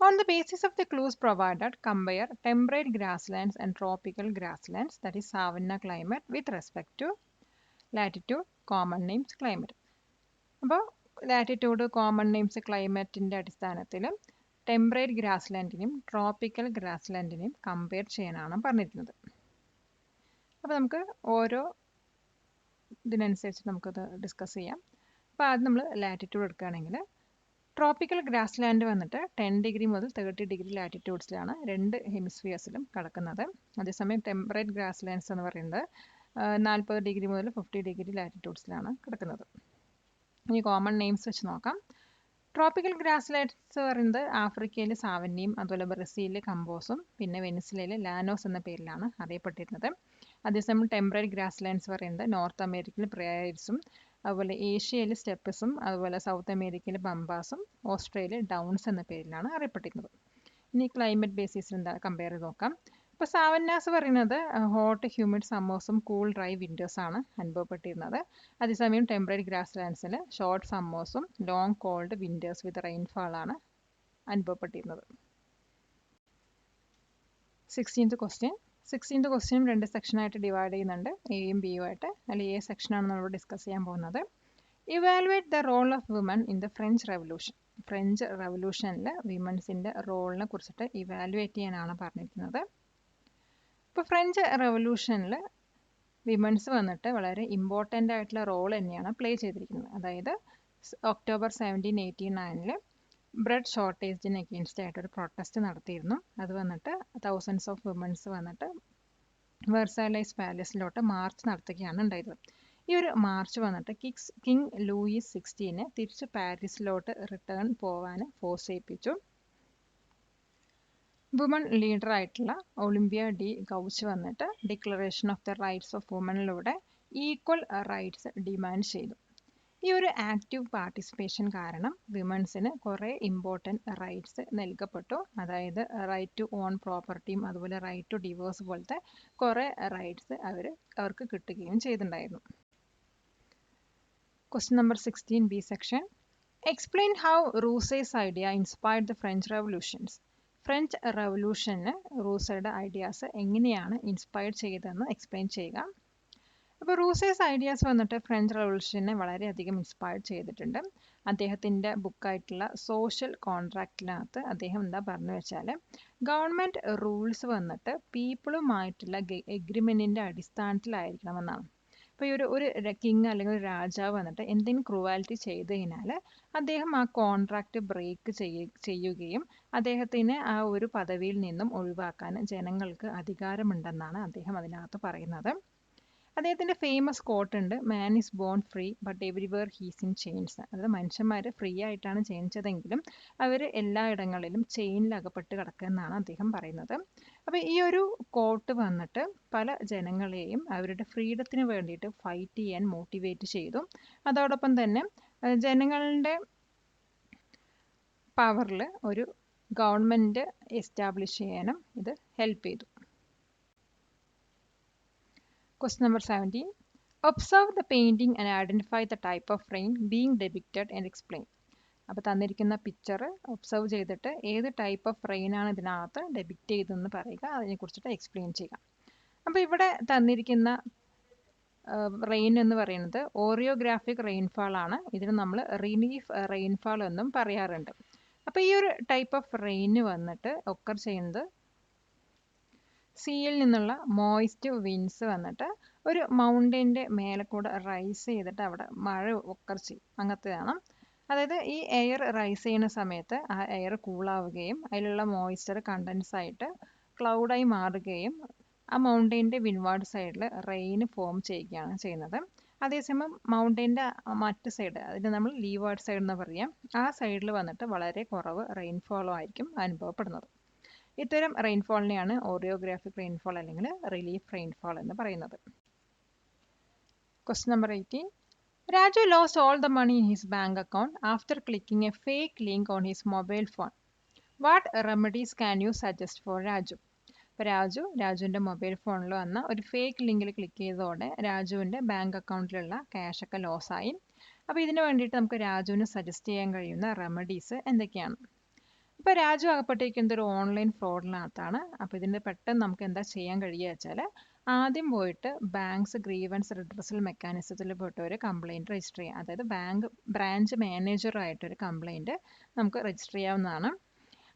On the basis of the clues provided, compare temperate grasslands and tropical grasslands, that is savanna climate, with respect to latitude, common names, climate. അപ്പോൾ latitude, common names, ക്ലൈമറ്റിൻ്റെ അടിസ്ഥാനത്തിൽ temperate ഗ്രാസ്ലാൻഡിനെയും tropical ഗ്രാസ്ലാൻഡിനെയും compare ചെയ്യാനാണ് പറഞ്ഞിരിക്കുന്നത്. അപ്പോൾ നമുക്ക് ഓരോ ഇതിനനുസരിച്ച് നമുക്കത് discuss ചെയ്യാം. അപ്പോൾ ആദ്യം നമ്മൾ ലാറ്റിറ്റ്യൂഡ് എടുക്കുകയാണെങ്കിൽ ട്രോപ്പിക്കൽ ഗ്രാസ്ലാൻഡ് വന്നിട്ട് 10 ഡിഗ്രി മുതൽ 30 ഡിഗ്രി ലാറ്റിറ്റ്യൂഡ്സിലാണ് രണ്ട് ഹെമിസ്ഫിയേഴ്സിലും കിടക്കുന്നത്. അതേസമയം ടെമ്പറേറ്റ് ഗ്രാസ്ലാൻഡ്സ് എന്ന് പറയുന്നത് 40 ഡിഗ്രി മുതൽ 50 ഡിഗ്രി ലാറ്റിറ്റ്യൂഡ്സിലാണ് കിടക്കുന്നത്. ഇനി കോമൺ നെയിംസ് വെച്ച് നോക്കാം. ട്രോപ്പിക്കൽ ഗ്രാസ്ലാൻഡ്സ് പറയുന്നത് ആഫ്രിക്കയിൽ സാവന്നയും അതുപോലെ ബ്രസീലിൽ കമ്പോസും പിന്നെ വെനിസ്വലയിൽ ലാനോസ് എന്ന പേരിലാണ് അറിയപ്പെട്ടിരുന്നത്. അതേസമയം ടെമ്പറേറ്റ് ഗ്രാസ്ലാൻഡ്സ് പറയുന്നത് നോർത്ത് അമേരിക്കയിൽ പ്രയർസും അതുപോലെ ഏഷ്യയിൽ സ്റ്റെപ്പസും അതുപോലെ സൗത്ത് അമേരിക്കയിൽ പമ്പാസും ഓസ്ട്രേലിയയിൽ ഡൗൺസ് എന്ന പേരിലാണ് അറിയപ്പെട്ടിരുന്നത്. ഇനി ക്ലൈമറ്റ് ബേസിസിൽ എന്താ കമ്പയർ ചെയ്ത് നോക്കാം. ഇപ്പോൾ സാവന്നാസ് പറയുന്നത് ഹോട്ട് ഹ്യൂമിഡ് സമ്മേഴ്സും കൂൾ ഡ്രൈ വിൻറ്റേഴ്സാണ് അനുഭവപ്പെട്ടിരുന്നത്. അതേസമയം ടെമ്പറേറ്റ് ഗ്രാസ്ലാൻഡ്സിൽ ഷോർട്ട് സമ്മേഴ്സും long cold winters with rainfall ആണ് അനുഭവപ്പെട്ടിരുന്നത്. 16th ക്വസ്റ്റ്യൻ രണ്ട് സെക്ഷനായിട്ട് ഡിവൈഡ് ചെയ്യുന്നുണ്ട്, എയും ബിയും ആയിട്ട്. അതിൽ എ സെക്ഷനാണ് നമ്മൾ ഡിസ്കസ് ചെയ്യാൻ പോകുന്നത്. Evaluate the role of woman in the French revolution. French റെവല്യൂഷനിൽ വിമൻസിൻ്റെ റോളിനെ കുറിച്ചിട്ട് ഇവാലുവേറ്റ് ചെയ്യാനാണ് പറഞ്ഞിരിക്കുന്നത്. ഇപ്പോൾ ഫ്രഞ്ച് റെവല്യൂഷനിൽ വിമൻസ് വന്നിട്ട് വളരെ ഇമ്പോർട്ടൻ്റ് ആയിട്ടുള്ള റോൾ തന്നെയാണ് പ്ലേ ചെയ്തിരിക്കുന്നത്. അതായത് ഒക്ടോബർ 1789 ബ്രെഡ് ഷോർട്ടേജിന് അഗെയിൻസ്റ്റ് ആയിട്ട് ഒരു പ്രൊട്ടസ്റ്റ് നടത്തിയിരുന്നു. അത് വന്നിട്ട് തൗസൻഡ്സ് ഓഫ് വിമൻസ് വന്നിട്ട് വെർസാലൈസ് പാലസിലോട്ട് മാർച്ച് നടത്തുകയാണ് ഉണ്ടായത്. ഈ ഒരു മാർച്ച് വന്നിട്ട് കിങ് ലൂയിസ് 16 തിരിച്ച് പാരീസിലോട്ട് റിട്ടേൺ പോവാൻ ഫോഴ്സ് ചെയ്യിപ്പിച്ചു. വുമൺ ലീഡറായിട്ടുള്ള ഒളിമ്പിയ ഡി ഗൗച്ച് വന്നിട്ട് declaration of the rights of വുമണിലൂടെ ഈക്വൽ റൈറ്റ്സ് ഡിമാൻഡ് ചെയ്തു. ഈ ഒരു ആക്റ്റീവ് പാർട്ടിസിപ്പേഷൻ കാരണം വിമൻസിന് കുറേ ഇമ്പോർട്ടൻറ്റ് റൈറ്റ്സ് നൽകപ്പെട്ടു. അതായത് റൈറ്റ് ടു ഓൺ പ്രോപ്പർട്ടിയും അതുപോലെ റൈറ്റ് ടു ഡിവോഴ്സ് പോലത്തെ കുറേ റൈറ്റ്സ് അവർക്ക് കിട്ടുകയും ചെയ്തിട്ടുണ്ടായിരുന്നു. Question number 16 B section. Explain how Rousseau's idea inspired the French revolutions. French റെവല്യൂഷന് റൂസയുടെ ഐഡിയാസ് എങ്ങനെയാണ് ഇൻസ്പയർ ചെയ്തതെന്ന് എക്സ്പ്ലെയിൻ ചെയ്യുക. അപ്പോൾ റൂസേസ് ഐഡിയാസ് വന്നിട്ട് ഫ്രഞ്ച് റെവല്യൂഷനെ വളരെയധികം ഇൻസ്പയർ ചെയ്തിട്ടുണ്ട്. അദ്ദേഹത്തിൻ്റെ ബുക്കായിട്ടുള്ള സോഷ്യൽ കോൺട്രാക്റ്റിനകത്ത് അദ്ദേഹം എന്താ പറഞ്ഞു വെച്ചാൽ ഗവൺമെൻറ് റൂൾസ് വന്നിട്ട് പീപ്പിളുമായിട്ടുള്ള എഗ്രിമെൻറ്റിൻ്റെ അടിസ്ഥാനത്തിലായിരിക്കണമെന്നാണ്. അപ്പോൾ ഈ ഒരു കിങ് അല്ലെങ്കിൽ ഒരു രാജാവ് വന്നിട്ട് എന്തെങ്കിലും ക്രൂവാലിറ്റി ചെയ്ത് കഴിഞ്ഞാൽ അദ്ദേഹം ആ കോൺട്രാക്റ്റ് ബ്രേക്ക് ചെയ്യുകയും അദ്ദേഹത്തിന് ആ ഒരു പദവിയിൽ നിന്നും ഒഴിവാക്കാൻ ജനങ്ങൾക്ക് അധികാരമുണ്ടെന്നാണ് അദ്ദേഹം അതിനകത്ത് പറയുന്നത്. അദ്ദേഹത്തിൻ്റെ ഫേമസ് കോട്ട് ഉണ്ട്, man is bone free but everywhere he's in chains. അതായത് മനുഷ്യന്മാർ ഫ്രീ ആയിട്ടാണ് ജനിച്ചതെങ്കിലും അവർ എല്ലായിടങ്ങളിലും ചെയിനിൽ അകപ്പെട്ട് കിടക്കുക എന്നാണ് അദ്ദേഹം പറയുന്നത്. അപ്പോൾ ഈ ഒരു കോട്ട് വന്നിട്ട് പല ജനങ്ങളെയും അവരുടെ ഫ്രീഡത്തിന് വേണ്ടിയിട്ട് ഫൈറ്റ് ചെയ്യാൻ മോട്ടിവേറ്റ് ചെയ്തു. അതോടൊപ്പം തന്നെ ജനങ്ങളുടെ പവറിൽ ഒരു ഗവൺമെൻറ് എസ്റ്റാബ്ലിഷ് ചെയ്യാനും ഇത് ഹെൽപ്പ് ചെയ്തു. Question number 17. Observe the painting and identify the type of rain being depicted and explain. അപ്പോൾ തന്നിരിക്കുന്ന പിക്ചർ ഒബ്സർവ് ചെയ്തിട്ട് ഏത് ടൈപ്പ് ഓഫ് റെയിൻ ആണ് ഇതിനകത്ത് ഡെപിക്റ്റ് ചെയ്തതെന്ന് പറയുക, അതിനെക്കുറിച്ചിട്ട് എക്സ്പ്ലെയിൻ ചെയ്യുക. അപ്പോൾ ഇവിടെ തന്നിരിക്കുന്ന റെയിൻ എന്ന് പറയുന്നത് ഓറിയോഗ്രാഫിക് റെയിൻഫാൾ ആണ്. ഇതിന് നമ്മൾ റിലീഫ് റെയിൻഫാൾ എന്നും പറയാറുണ്ട്. അപ്പോൾ ഈ ഒരു ടൈപ്പ് ഓഫ് റെയിന് വന്നിട്ട് ഒക്കർ ചെയ്യുന്നത് സീയിൽ നിന്നുള്ള മോയിസ്റ്റ് വിൻസ് വന്നിട്ട് ഒരു മൗണ്ടൈൻ്റെ മേലെ കൂടെ റൈസ് ചെയ്തിട്ട് അവിടെ മഴ ഒക്കർ ചെയ്യും, അങ്ങനത്തെയാണ്. അതായത് ഈ എയർ റൈസ് ചെയ്യുന്ന സമയത്ത് ആ എയർ കൂളാവുകയും അതിലുള്ള മോയ്സ്ചർ കണ്ടൻസ് ആയിട്ട് ക്ലൗഡായി മാറുകയും ആ മൗണ്ടൈൻ്റെ വിൻവാർഡ് സൈഡിൽ റെയിൻ ഫോം ചെയ്യുകയാണ് ചെയ്യുന്നത്. അതേസമയം മൗണ്ടൈൻ്റെ മറ്റ് സൈഡ്, അതിന് നമ്മൾ ലീവാർഡ് സൈഡ് എന്ന് പറയാം, ആ സൈഡിൽ വന്നിട്ട് വളരെ കുറവ് റെയിൻഫോളോ ആയിരിക്കും അനുഭവപ്പെടുന്നത്. ഇത്തരം റെയിൻഫോളിനെയാണ് ഓറിയോഗ്രാഫിക് റെയിൻഫോൾ അല്ലെങ്കിൽ റിലീഫ് റെയിൻഫോൾ എന്ന് പറയുന്നത്. Question number 18. Raju lost all the money in his bank account after clicking a fake link on his mobile phone. What remedies can you suggest for Raju? ഇപ്പോൾ രാജുവിൻ്റെ മൊബൈൽ ഫോണിൽ വന്ന ഒരു fake ലിങ്കിൽ click ചെയ്തതോടെ രാജുവിൻ്റെ bank അക്കൗണ്ടിലുള്ള ക്യാഷൊക്കെ ലോസായി. അപ്പോൾ ഇതിന് വേണ്ടിയിട്ട് നമുക്ക് രാജുവിന് സജസ്റ്റ് ചെയ്യാൻ കഴിയുന്ന റെമഡീസ് എന്തൊക്കെയാണ്? ഇപ്പോൾ രാജു അകപ്പെട്ടിരിക്കുന്നത് ഒരു ഓൺലൈൻ ഫ്രോഡിനകത്താണ്. അപ്പോൾ ഇതിന് പെട്ടെന്ന് നമുക്ക് എന്താ ചെയ്യാൻ കഴിയുക വെച്ചാൽ, ആദ്യം പോയിട്ട് ബാങ്ക്സ് ഗ്രീവൻസ് റിഡ്രസൽ മെക്കാനിസത്തിൽ പോയിട്ട് ഒരു കംപ്ലയിൻറ്റ് രജിസ്റ്റർ ചെയ്യാം. അതായത് ബ്രാഞ്ച് മാനേജറുമായിട്ടൊരു കംപ്ലയിൻറ്റ് നമുക്ക് രജിസ്റ്റർ ചെയ്യാവുന്നതാണ്.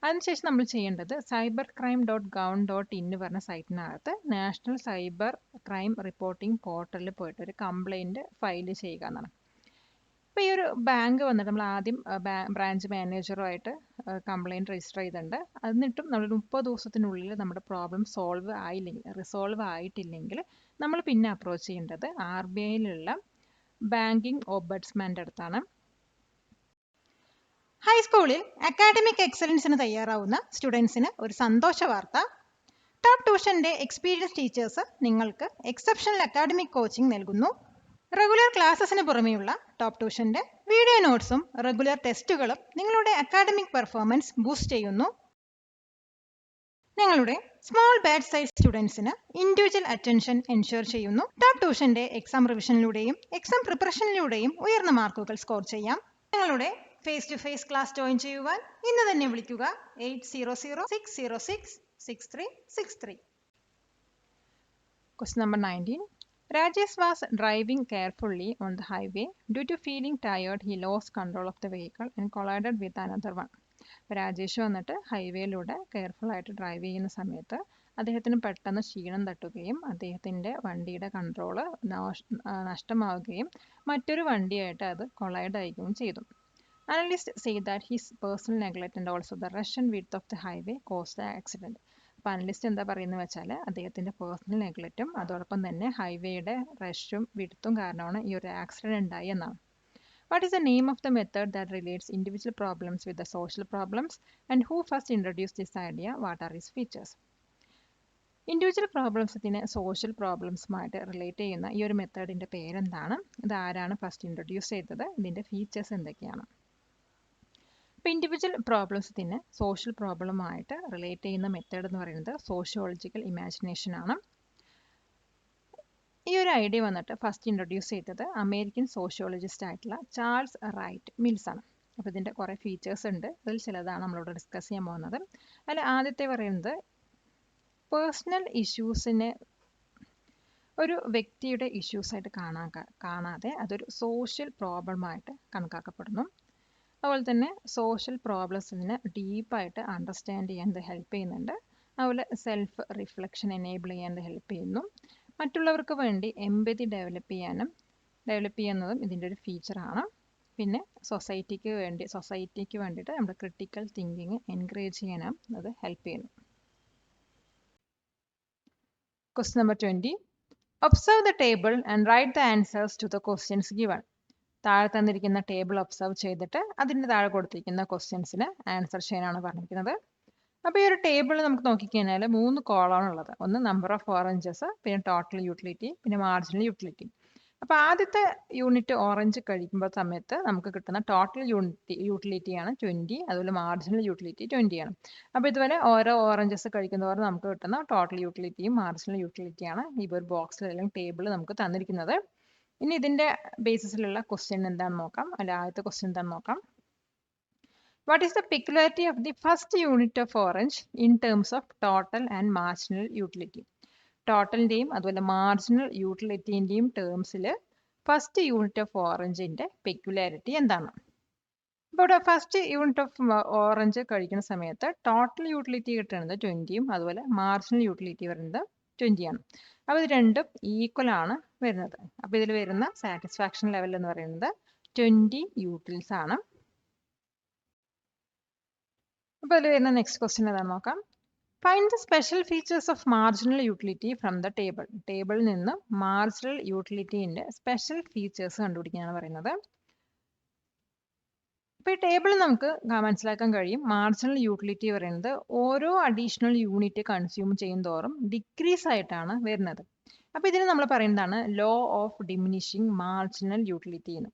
അതിനുശേഷം നമ്മൾ ചെയ്യേണ്ടത് cybercrime.gov.in പറഞ്ഞ സൈറ്റിനകത്ത് നാഷണൽ സൈബർ ക്രൈം റിപ്പോർട്ടിംഗ് പോർട്ടലിൽ പോയിട്ട് ഒരു കംപ്ലയിൻറ്റ് ഫയൽ ചെയ്യുക എന്നാണ്. ഇപ്പോൾ ഈ ഒരു ബാങ്ക് വന്നിട്ട് നമ്മൾ ആദ്യം ബ്രാഞ്ച് മാനേജറുമായിട്ട് കംപ്ലയിൻറ്റ് രജിസ്റ്റർ ചെയ്തിട്ടുണ്ട്. എന്നിട്ടും നമ്മൾ 30 ദിവസത്തിനുള്ളിൽ നമ്മുടെ പ്രോബ്ലം റിസോൾവ് ആയിട്ടില്ലെങ്കിൽ നമ്മൾ പിന്നെ അപ്രോച്ച് ചെയ്യേണ്ടത് RBIയിലുള്ള ബാങ്കിങ് ഓംബഡ്സ്മാൻ്റെ അടുത്താണ്. ഹൈസ്കൂളിൽ അക്കാഡമിക് എക്സലൻസിന് തയ്യാറാവുന്ന സ്റ്റുഡൻസിന് ഒരു സന്തോഷ വാർത്ത. ടോപ്പ് ട്യൂഷൻ്റെ എക്സ്പീരിയൻസ് ടീച്ചേഴ്സ് നിങ്ങൾക്ക് എക്സെപ്ഷണൽ അക്കാഡമിക് കോച്ചിങ് നൽകുന്നു. റെഗുലർ ക്ലാസ്സസിന് പുറമെയുള്ള ടോപ്പ് ട്യൂഷൻ്റെ വീഡിയോ നോട്ട്സും റെഗുലർ ടെസ്റ്റുകളും നിങ്ങളുടെ അക്കാഡമിക് പെർഫോമൻസ് ബൂസ്റ്റ് ചെയ്യുന്നു. നിങ്ങളുടെ സ്മോൾ ബാച്ച് സൈസ് സ്റ്റുഡൻസിന് ഇൻഡിവിജ്വൽ അറ്റൻഷൻ എൻഷുർ ചെയ്യുന്നു. ടോപ്പ് ട്യൂഷൻ്റെ എക്സാം റിവിഷനിലൂടെയും എക്സാം പ്രിപ്പറേഷനിലൂടെയും ഉയർന്ന മാർക്കുകൾ സ്കോർ ചെയ്യാം. നിങ്ങളുടെ face to face class join ചെയ്യുവാൻ ഇന്ന് തന്നെ വിളിക്കുക 800-606-6363. Question number 19. Rajesh was driving carefully on the highway. Due to feeling tired, he lost control of the vehicle and collided with another one. Rajesh വന്നിട്ട് ഹൈവേയിലൂടെ കെയർഫുൾ ആയിട്ട് drive ചെയ്യുന്ന സമയത്ത് അദ്ദേഹത്തിന് പെട്ടെന്ന് ക്ഷീണം തട്ടുകയും അദ്ദേഹത്തിൻ്റെ വണ്ടിയുടെ കൺട്രോള് നഷ്ടമാവുകയും മറ്റൊരു വണ്ടിയായിട്ട് അത് കൊളൈഡ് ആവുകയും ചെയ്തു. Analysts say that his personal neglect and also the rush and width of the highway caused the accident. അപ്പോൾ അനലിസ്റ്റ് എന്താ പറയുന്നത് വെച്ചാൽ അദ്ദേഹത്തിൻ്റെ പേഴ്സണൽ നെഗ്ലക്റ്റും അതോടൊപ്പം തന്നെ ഹൈവേയുടെ റഷും വിഡ്ത്തും കാരണമാണ് ഈ ഒരു ആക്സിഡൻറ്റ് ഉണ്ടായി എന്നാണ്. What is the name of the method that relates individual problems with the social problems and who first introduced this idea? What are its features? Individual പ്രോബ്ലംസിനെ സോഷ്യൽ പ്രോബ്ലംസുമായിട്ട് റിലേറ്റ് ചെയ്യുന്ന ഈ ഒരു മെത്തേഡിൻ്റെ പേരെന്താണ്? ഇത് ആരാണ് ഫസ്റ്റ് ഇൻട്രൊഡ്യൂസ് ചെയ്തത്? ഇതിൻ്റെ ഫീച്ചേഴ്സ് എന്തൊക്കെയാണ്? ഇപ്പോൾ ഇൻഡിവിജ്വൽ പ്രോബ്ലംസിന് സോഷ്യൽ പ്രോബ്ലമായിട്ട് റിലേറ്റ് ചെയ്യുന്ന മെത്തേഡ് എന്ന് പറയുന്നത് സോഷ്യോളജിക്കൽ ഇമാജിനേഷൻ ആണ്. ഈ ഒരു ഐഡിയ വന്നിട്ട് ഫസ്റ്റ് ഇൻട്രൊഡ്യൂസ് ചെയ്തത് അമേരിക്കൻ സോഷ്യോളജിസ്റ്റ് ആയിട്ടുള്ള ചാൾസ് റൈറ്റ് മിൽസ് ആണ്. അപ്പോൾ ഇതിൻ്റെ കുറേ ഫീച്ചേഴ്സ് ഉണ്ട്, അതിൽ ചിലതാണ് നമ്മളോട് ഡിസ്കസ് ചെയ്യാൻ പോകുന്നത്. അതിൽ ആദ്യത്തെ പറയുന്നത് പേഴ്സണൽ ഇഷ്യൂസിനെ ഒരു വ്യക്തിയുടെ ഇഷ്യൂസായിട്ട് കാണാതെ അതൊരു സോഷ്യൽ പ്രോബ്ലമായിട്ട് കണക്കാക്കപ്പെടുന്നു. അതുപോലെ തന്നെ സോഷ്യൽ പ്രോബ്ലംസിനെ ഡീപ്പായിട്ട് അണ്ടർസ്റ്റാൻഡ് ചെയ്യാൻ ഇത് ഹെൽപ്പ് ചെയ്യുന്നുണ്ട്. അതുപോലെ സെൽഫ് റിഫ്ലക്ഷൻ എനേബിൾ ചെയ്യാൻ ഇത് ഹെൽപ്പ് ചെയ്യുന്നു. മറ്റുള്ളവർക്ക് വേണ്ടി എംപതി ഡെവലപ്പ് ചെയ്യുന്നതും ഇതിൻ്റെ ഒരു ഫീച്ചറാണ്. പിന്നെ സൊസൈറ്റിക്ക് വേണ്ടിയിട്ട് നമ്മുടെ ക്രിട്ടിക്കൽ തിങ്കിങ് എൻകറേജ് ചെയ്യാനും അത് ഹെൽപ്പ് ചെയ്യുന്നു. Question number 20. Observe the table and write the answers to the questions given. താഴെ തന്നിരിക്കുന്ന ടേബിൾ ഒബ്സർവ് ചെയ്തിട്ട് അതിൻ്റെ താഴെ കൊടുത്തിരിക്കുന്ന ക്വസ്റ്റ്യൻസിന് ആൻസർ ചെയ്യാനാണ് പറഞ്ഞിരിക്കുന്നത്. അപ്പോൾ ഈ ഒരു ടേബിൾ നമുക്ക് നോക്കിക്കഴിഞ്ഞാൽ 3 കോളമാണ് ഉള്ളത്. ഒന്ന് നമ്പർ ഓഫ് ഓറഞ്ചസ്, പിന്നെ ടോട്ടൽ യൂട്ടിലിറ്റി, പിന്നെ മാർജിനൽ യൂട്ടിലിറ്റി. അപ്പോൾ ആദ്യത്തെ യൂണിറ്റ് ഓറഞ്ച് കഴിക്കുമ്പോൾ സമയത്ത് നമുക്ക് കിട്ടുന്ന ടോട്ടൽ യൂട്ടിലിറ്റിയാണ് 20, അതുപോലെ മാർജിനൽ യൂട്ടിലിറ്റി 20 ആണ്. അപ്പോൾ ഇതുപോലെ ഓരോ ഓറഞ്ചസ് കഴിക്കുന്നതോടെ നമുക്ക് കിട്ടുന്ന ടോട്ടൽ യൂട്ടിലിറ്റിയും മാർജിനൽ യൂട്ടിലിറ്റിയാണ് ഈ ഒരു ബോക്സിൽ അല്ലെങ്കിൽ ടേബിൾ നമുക്ക് തന്നിരിക്കുന്നത്. ഇനി ഇതിന്റെ ബേസിസിലുള്ള ക്വസ്റ്റ്യൻ എന്താണെന്ന് നോക്കാം. അല്ല, ആദ്യത്തെ ക്വസ്റ്റ്യൻ എന്താണെന്ന് നോക്കാം. What is the peculiarity of the first unit of orange in terms of total and marginal utility? ടോട്ടലിന്റെയും അതുപോലെ മാർജിനൽ യൂട്ടിലിറ്റിന്റെയും ടേംസിൽ ഫസ്റ്റ് യൂണിറ്റ് ഓഫ് ഓറഞ്ചിന്റെ പെക്യുലാരിറ്റി എന്താണ്? അപ്പോൾ ഇവിടെ ഫസ്റ്റ് യൂണിറ്റ് ഓഫ് ഓറഞ്ച് കഴിക്കുന്ന സമയത്ത് ടോട്ടൽ യൂട്ടിലിറ്റി കിട്ടുന്നത് 20യും അതുപോലെ മാർജിനൽ യൂട്ടിലിറ്റി വരുന്നത് 20 ആണ്. അപ്പോൾ ഇത് രണ്ടും ഈക്വൽ ആണ് വരുന്നത്. അപ്പോൾ ഇതിൽ വരുന്ന സാറ്റിസ്ഫാക്ഷൻ ലെവൽ എന്ന് പറയുന്നത് 20 യൂട്ടിൽസ് ആണ്. അപ്പോൾ ഇതിൽ വരുന്ന നെക്സ്റ്റ് ക്വസ്റ്റ്യൻ ഏതാണെന്ന് നോക്കാം. Find the special features of marginal utility from the table. ടേബിളിൽ നിന്ന് മാർജിനൽ യൂട്ടിലിറ്റിന്റെ സ്പെഷ്യൽ ഫീച്ചേഴ്സ് കണ്ടുപിടിക്കാനാണ് പറയുന്നത്. അപ്പോൾ ഈ ടേബിളിൽ നമുക്ക് മനസ്സിലാക്കാൻ കഴിയും മാർജിനൽ യൂട്ടിലിറ്റി പറയുന്നത് ഓരോ അഡീഷണൽ യൂണിറ്റ് കൺസ്യൂം ചെയ്യും തോറും ഡിക്രീസ് ആയിട്ടാണ് വരുന്നത്. അപ്പോൾ ഇതിന് നമ്മൾ പറയുന്നതാണ് law of diminishing marginal utility എന്ന്.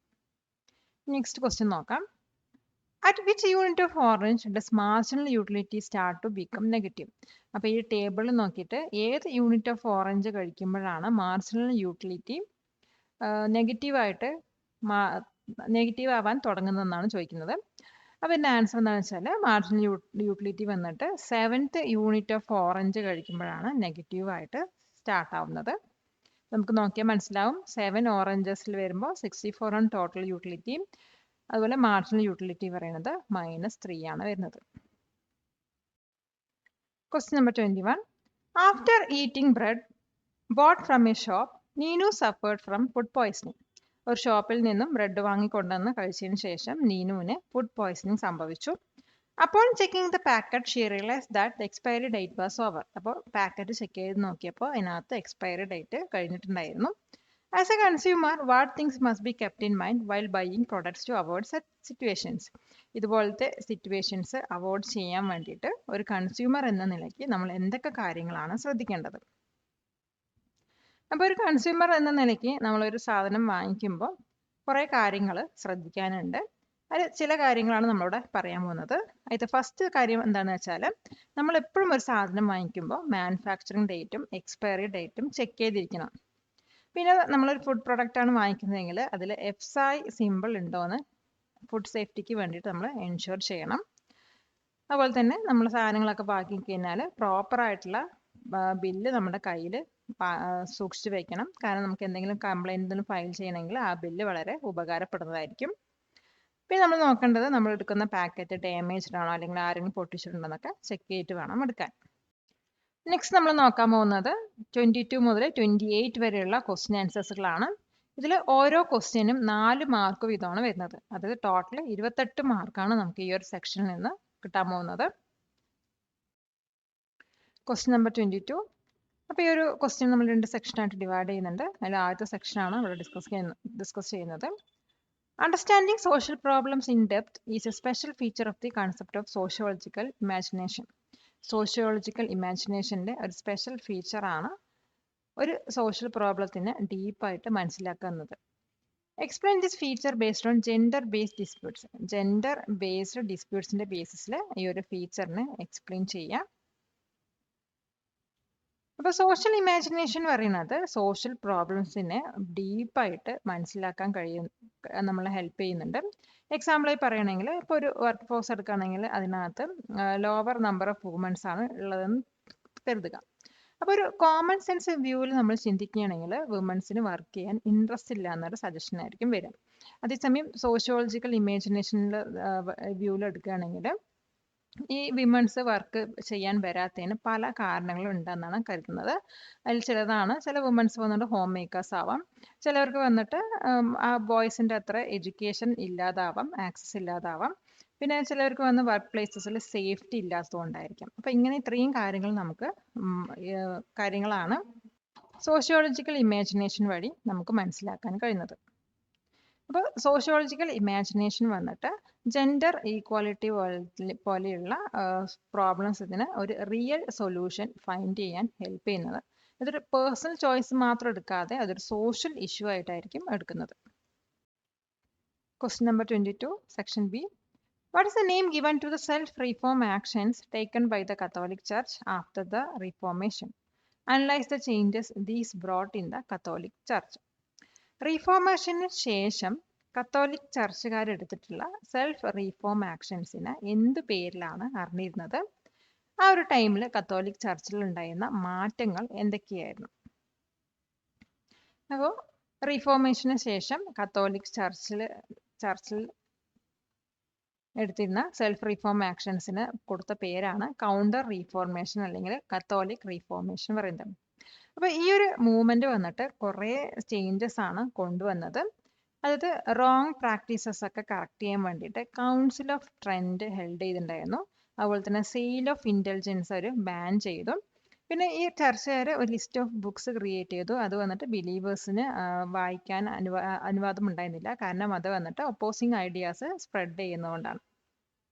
നെക്സ്റ്റ് ക്വസ്റ്റ്യൻ നോക്കാം. At which unit of orange does marginal utility start to become negative? അപ്പോൾ ഈ ടേബിൾ നോക്കിയിട്ട് ഏത് യൂണിറ്റ് ഓഫ് ഓറഞ്ച് കഴിക്കുമ്പോഴാണ് മാർജിനൽ യൂട്ടിലിറ്റി നെഗറ്റീവ് ആവാൻ തുടങ്ങുന്നതെന്നാണ് ചോദിക്കുന്നത്. അപ്പോൾ ഇതിൻ്റെ ആൻസർ എന്താണെന്ന് വെച്ചാൽ മാർജിനൽ യൂട്ടിലിറ്റി വന്നിട്ട് 7th യൂണിറ്റ് ഓഫ് ഓറഞ്ച് കഴിക്കുമ്പോഴാണ് നെഗറ്റീവായിട്ട് സ്റ്റാർട്ട് ആവുന്നത്. നമുക്ക് നോക്കിയാൽ മനസ്സിലാവും 7 ഓറഞ്ചസിൽ വരുമ്പോൾ 64 ആണ് ടോട്ടൽ യൂട്ടിലിറ്റി. അതുപോലെ മാർജിനൽ യൂട്ടിലിറ്റി പറയുന്നത് -3 ആണ് വരുന്നത്. Question number 21. After eating bread boat from A shop, Neenu suffered from food poisoning. ഒരു ഷോപ്പിൽ നിന്നും ബ്രെഡ് വാങ്ങിക്കൊണ്ടുവന്ന് കഴിച്ചതിന് ശേഷം നീനുവിന് ഫുഡ് പോയ്സണിങ് സംഭവിച്ചു. അപ്പോൾ checking the packet she realise that the expiry date was over. അപ്പോൾ പാക്കറ്റ് ചെക്ക് ചെയ്ത് നോക്കിയപ്പോൾ അതിനകത്ത് എക്സ്പയറി ഡേറ്റ് കഴിഞ്ഞിട്ടുണ്ടായിരുന്നു. As a consumer, what things must be kept in mind while buying products to avoid such situations? ഇതുപോലത്തെ situations avoid ചെയ്യാൻ വേണ്ടിയിട്ട് ഒരു consumer എന്ന നിലയ്ക്ക് നമ്മൾ എന്തൊക്കെ കാര്യങ്ങളാണ് ശ്രദ്ധിക്കേണ്ടത്? അപ്പോൾ ഒരു കൺസ്യൂമർ എന്ന നിലയ്ക്ക് നമ്മളൊരു സാധനം വാങ്ങിക്കുമ്പോൾ കുറേ കാര്യങ്ങൾ ശ്രദ്ധിക്കാനുണ്ട്. അതിൽ ചില കാര്യങ്ങളാണ് നമ്മളിവിടെ പറയാൻ പോകുന്നത്. അതിൽ ഫസ്റ്റ് കാര്യം എന്താണെന്ന് വെച്ചാൽ നമ്മൾ എപ്പോഴും ഒരു സാധനം വാങ്ങിക്കുമ്പോൾ മാനുഫാക്ചറിങ് ഡേറ്റും എക്സ്പയറി ഡേറ്റും ചെക്ക് ചെയ്തിരിക്കണം. പിന്നെ നമ്മളൊരു ഫുഡ് പ്രൊഡക്റ്റ് ആണ് വാങ്ങിക്കുന്നതെങ്കിൽ അതിൽ FSSAI സിമ്പിൾ ഉണ്ടോയെന്ന് ഫുഡ് സേഫ്റ്റിക്ക് വേണ്ടിയിട്ട് നമ്മൾ എൻഷുർ ചെയ്യണം. അതുപോലെ തന്നെ നമ്മൾ സാധനങ്ങളൊക്കെ വാങ്ങി കഴിഞ്ഞാൽ പ്രോപ്പറായിട്ടുള്ള ബില്ല് നമ്മുടെ കയ്യിൽ സൂക്ഷിച്ച് വെക്കണം. കാരണം നമുക്ക് എന്തെങ്കിലും കംപ്ലൈൻറ്റ് ഫയൽ ചെയ്യണമെങ്കിൽ ആ ബില്ല് വളരെ ഉപകാരപ്പെടുന്നതായിരിക്കും. പിന്നെ നമ്മൾ നോക്കേണ്ടത് നമ്മൾ എടുക്കുന്ന പാക്കറ്റ് ഡാമേജ്ഡ് ആണോ അല്ലെങ്കിൽ ആരെങ്കിലും പൊട്ടിച്ചിട്ടുണ്ടോ എന്നൊക്കെ ചെക്ക് ചെയ്തിട്ട് വേണം എടുക്കാൻ. നെക്സ്റ്റ് നമ്മൾ നോക്കാൻ പോകുന്നത് 22 മുതൽ 28 വരെയുള്ള ക്വസ്റ്റ്യൻ ആൻസേഴ്സുകളാണ്. ഇതിൽ ഓരോ ക്വസ്റ്റ്യനും 4 മാർക്ക് വീതമാണ് വരുന്നത്. അത് ടോട്ടൽ 28 മാർക്കാണ് നമുക്ക് ഈ ഒരു സെക്ഷനിൽ നിന്ന് കിട്ടാൻ പോകുന്നത്. Question number 22. അപ്പോൾ ഈ ഒരു ക്വസ്റ്റ്യൻ നമ്മൾ 2 സെക്ഷനായിട്ട് ഡിവൈഡ് ചെയ്യുന്നുണ്ട്. അതിൽ ആദ്യത്തെ സെക്ഷനാണ് ഇവിടെ ഡിസ്കസ് ചെയ്യുന്നത്. Understanding social problems in depth is a special feature of the concept of sociological imagination. Sociological ഇമാജിനേഷൻ്റെ ഒരു സ്പെഷ്യൽ ഫീച്ചറാണ് ഒരു സോഷ്യൽ പ്രോബ്ലത്തിന് ഡീപ്പായിട്ട് മനസ്സിലാക്കുന്നത്. Explain this feature based on gender based disputes. Gender based ഡിസ്പ്യൂട്ട്സിൻ്റെ ബേസിസിൽ ഈ ഒരു ഫീച്ചറിനെ എക്സ്പ്ലെയിൻ ചെയ്യാം. അപ്പോൾ സോഷ്യൽ ഇമാജിനേഷൻ പറയുന്നത് സോഷ്യൽ പ്രോബ്ലംസിനെ ഡീപ്പായിട്ട് മനസ്സിലാക്കാൻ നമ്മളെ ഹെൽപ്പ് ചെയ്യുന്നുണ്ട്. എക്സാമ്പിളായി പറയുകയാണെങ്കിൽ ഇപ്പോൾ ഒരു വർക്ക് ഫോഴ്സ് എടുക്കുകയാണെങ്കിൽ അതിനകത്ത് ലോവർ നമ്പർ ഓഫ് വുമൻസ് ആണ് ഉള്ളതെന്ന് കരുതുക. അപ്പോൾ ഒരു കോമൺ സെൻസ് വ്യൂവിൽ നമ്മൾ ചിന്തിക്കുകയാണെങ്കിൽ വുമൻസിന് വർക്ക് ചെയ്യാൻ ഇൻട്രസ്റ്റ് ഇല്ല എന്നൊരു സജഷൻ ആയിരിക്കും വരിക. അതേസമയം സോഷ്യോളജിക്കൽ ഇമാജിനേഷനിൽ വ്യൂവിൽ എടുക്കുകയാണെങ്കിൽ ഈ വിമൻസ് വർക്ക് ചെയ്യാൻ വരാത്തതിന് പല കാരണങ്ങളും ഉണ്ടെന്നാണ് കരുതുന്നത്. അതിൽ ചിലതാണ് ചില വുമൻസ് വന്നിട്ട് ഹോം മേക്കേഴ്സ് ആവാം, ചിലവർക്ക് വന്നിട്ട് ആ ബോയ്സിൻ്റെ അത്ര എഡ്യൂക്കേഷൻ ഇല്ലാതാവാം, ആക്സസ് ഇല്ലാതാവാം, പിന്നെ ചിലവർക്ക് വന്ന് വർക്ക് പ്ലേസസിൽ സേഫ്റ്റി ഇല്ലാത്തതുകൊണ്ടായിരിക്കും. അപ്പോൾ ഇങ്ങനെ ഇത്രയും കാര്യങ്ങൾ കാര്യങ്ങളാണ് സോഷ്യോളജിക്കൽ ഇമാജിനേഷൻ വഴി നമുക്ക് മനസ്സിലാക്കാൻ കഴിയുന്നത്. അപ്പോൾ സോഷ്യോളജിക്കൽ ഇമാജിനേഷൻ വന്നിട്ട് ജെൻഡർ ഈക്വാലിറ്റി പോലെയുള്ള പ്രോബ്ലംസ് ഇതിന് ഒരു റിയൽ സൊല്യൂഷൻ ഫൈൻഡ് ചെയ്യാൻ ഹെൽപ്പ് ചെയ്യുന്നത്. ഇതൊരു പേഴ്സണൽ ചോയ്സ് മാത്രം എടുക്കാതെ അതൊരു സോഷ്യൽ ഇഷ്യൂ ആയിട്ടായിരിക്കും എടുക്കുന്നത്. Question number 22, section B. What is the name given to the self-reform actions taken by the Catholic Church after the Reformation? Analyze the changes these brought in the Catholic Church. റീഫോർമേഷന് ശേഷം Catholic ചർച്ചുകാരെടുത്തിട്ടുള്ള self reform ആക്ഷൻസിന് എന്ത് പേരിലാണ് അറിഞ്ഞിരുന്നത്? ആ ഒരു ടൈമിൽ Catholic ചർച്ചിൽ ഉണ്ടായിരുന്ന മാറ്റങ്ങൾ എന്തൊക്കെയായിരുന്നു? അപ്പോൾ റീഫോർമേഷന് ശേഷം കത്തോലിക് ചർച്ചിൽ എടുത്തിരുന്ന സെൽഫ് റീഫോം ആക്ഷൻസിന് കൊടുത്ത പേരാണ് കൗണ്ടർ റീഫോർമേഷൻ അല്ലെങ്കിൽ കത്തോലിക് റീഫോർമേഷൻ പറയുന്നത്. അപ്പോൾ ഈ ഒരു മൂവ്മെന്റ് വന്നിട്ട് കുറേ ചേഞ്ചസ് ആണ് കൊണ്ടുവന്നത്. അതായത് റോങ് പ്രാക്ടീസസ് ഒക്കെ കറക്റ്റ് ചെയ്യാൻ വേണ്ടിയിട്ട് കൗൺസിൽ ഓഫ് ട്രെൻഡ് ഹെൽഡ് ചെയ്തിട്ടുണ്ടായിരുന്നു. അതുപോലെ തന്നെ സെയിൽ ഓഫ് ഇന്റലിജൻസ് അവർ ബാൻ ചെയ്തു. പിന്നെ ഈ ചർച്ചക്കാർ ഒരു ലിസ്റ്റ് ഓഫ് ബുക്സ് ക്രിയേറ്റ് ചെയ്തു. അത് വന്നിട്ട് ബിലീവേഴ്സിന് വായിക്കാൻ അനുവാദം ഉണ്ടായിരുന്നില്ല. കാരണം അത് വന്നിട്ട് ഒപ്പോസിങ് ഐഡിയാസ് സ്പ്രെഡ് ചെയ്യുന്നതുകൊണ്ടാണ്.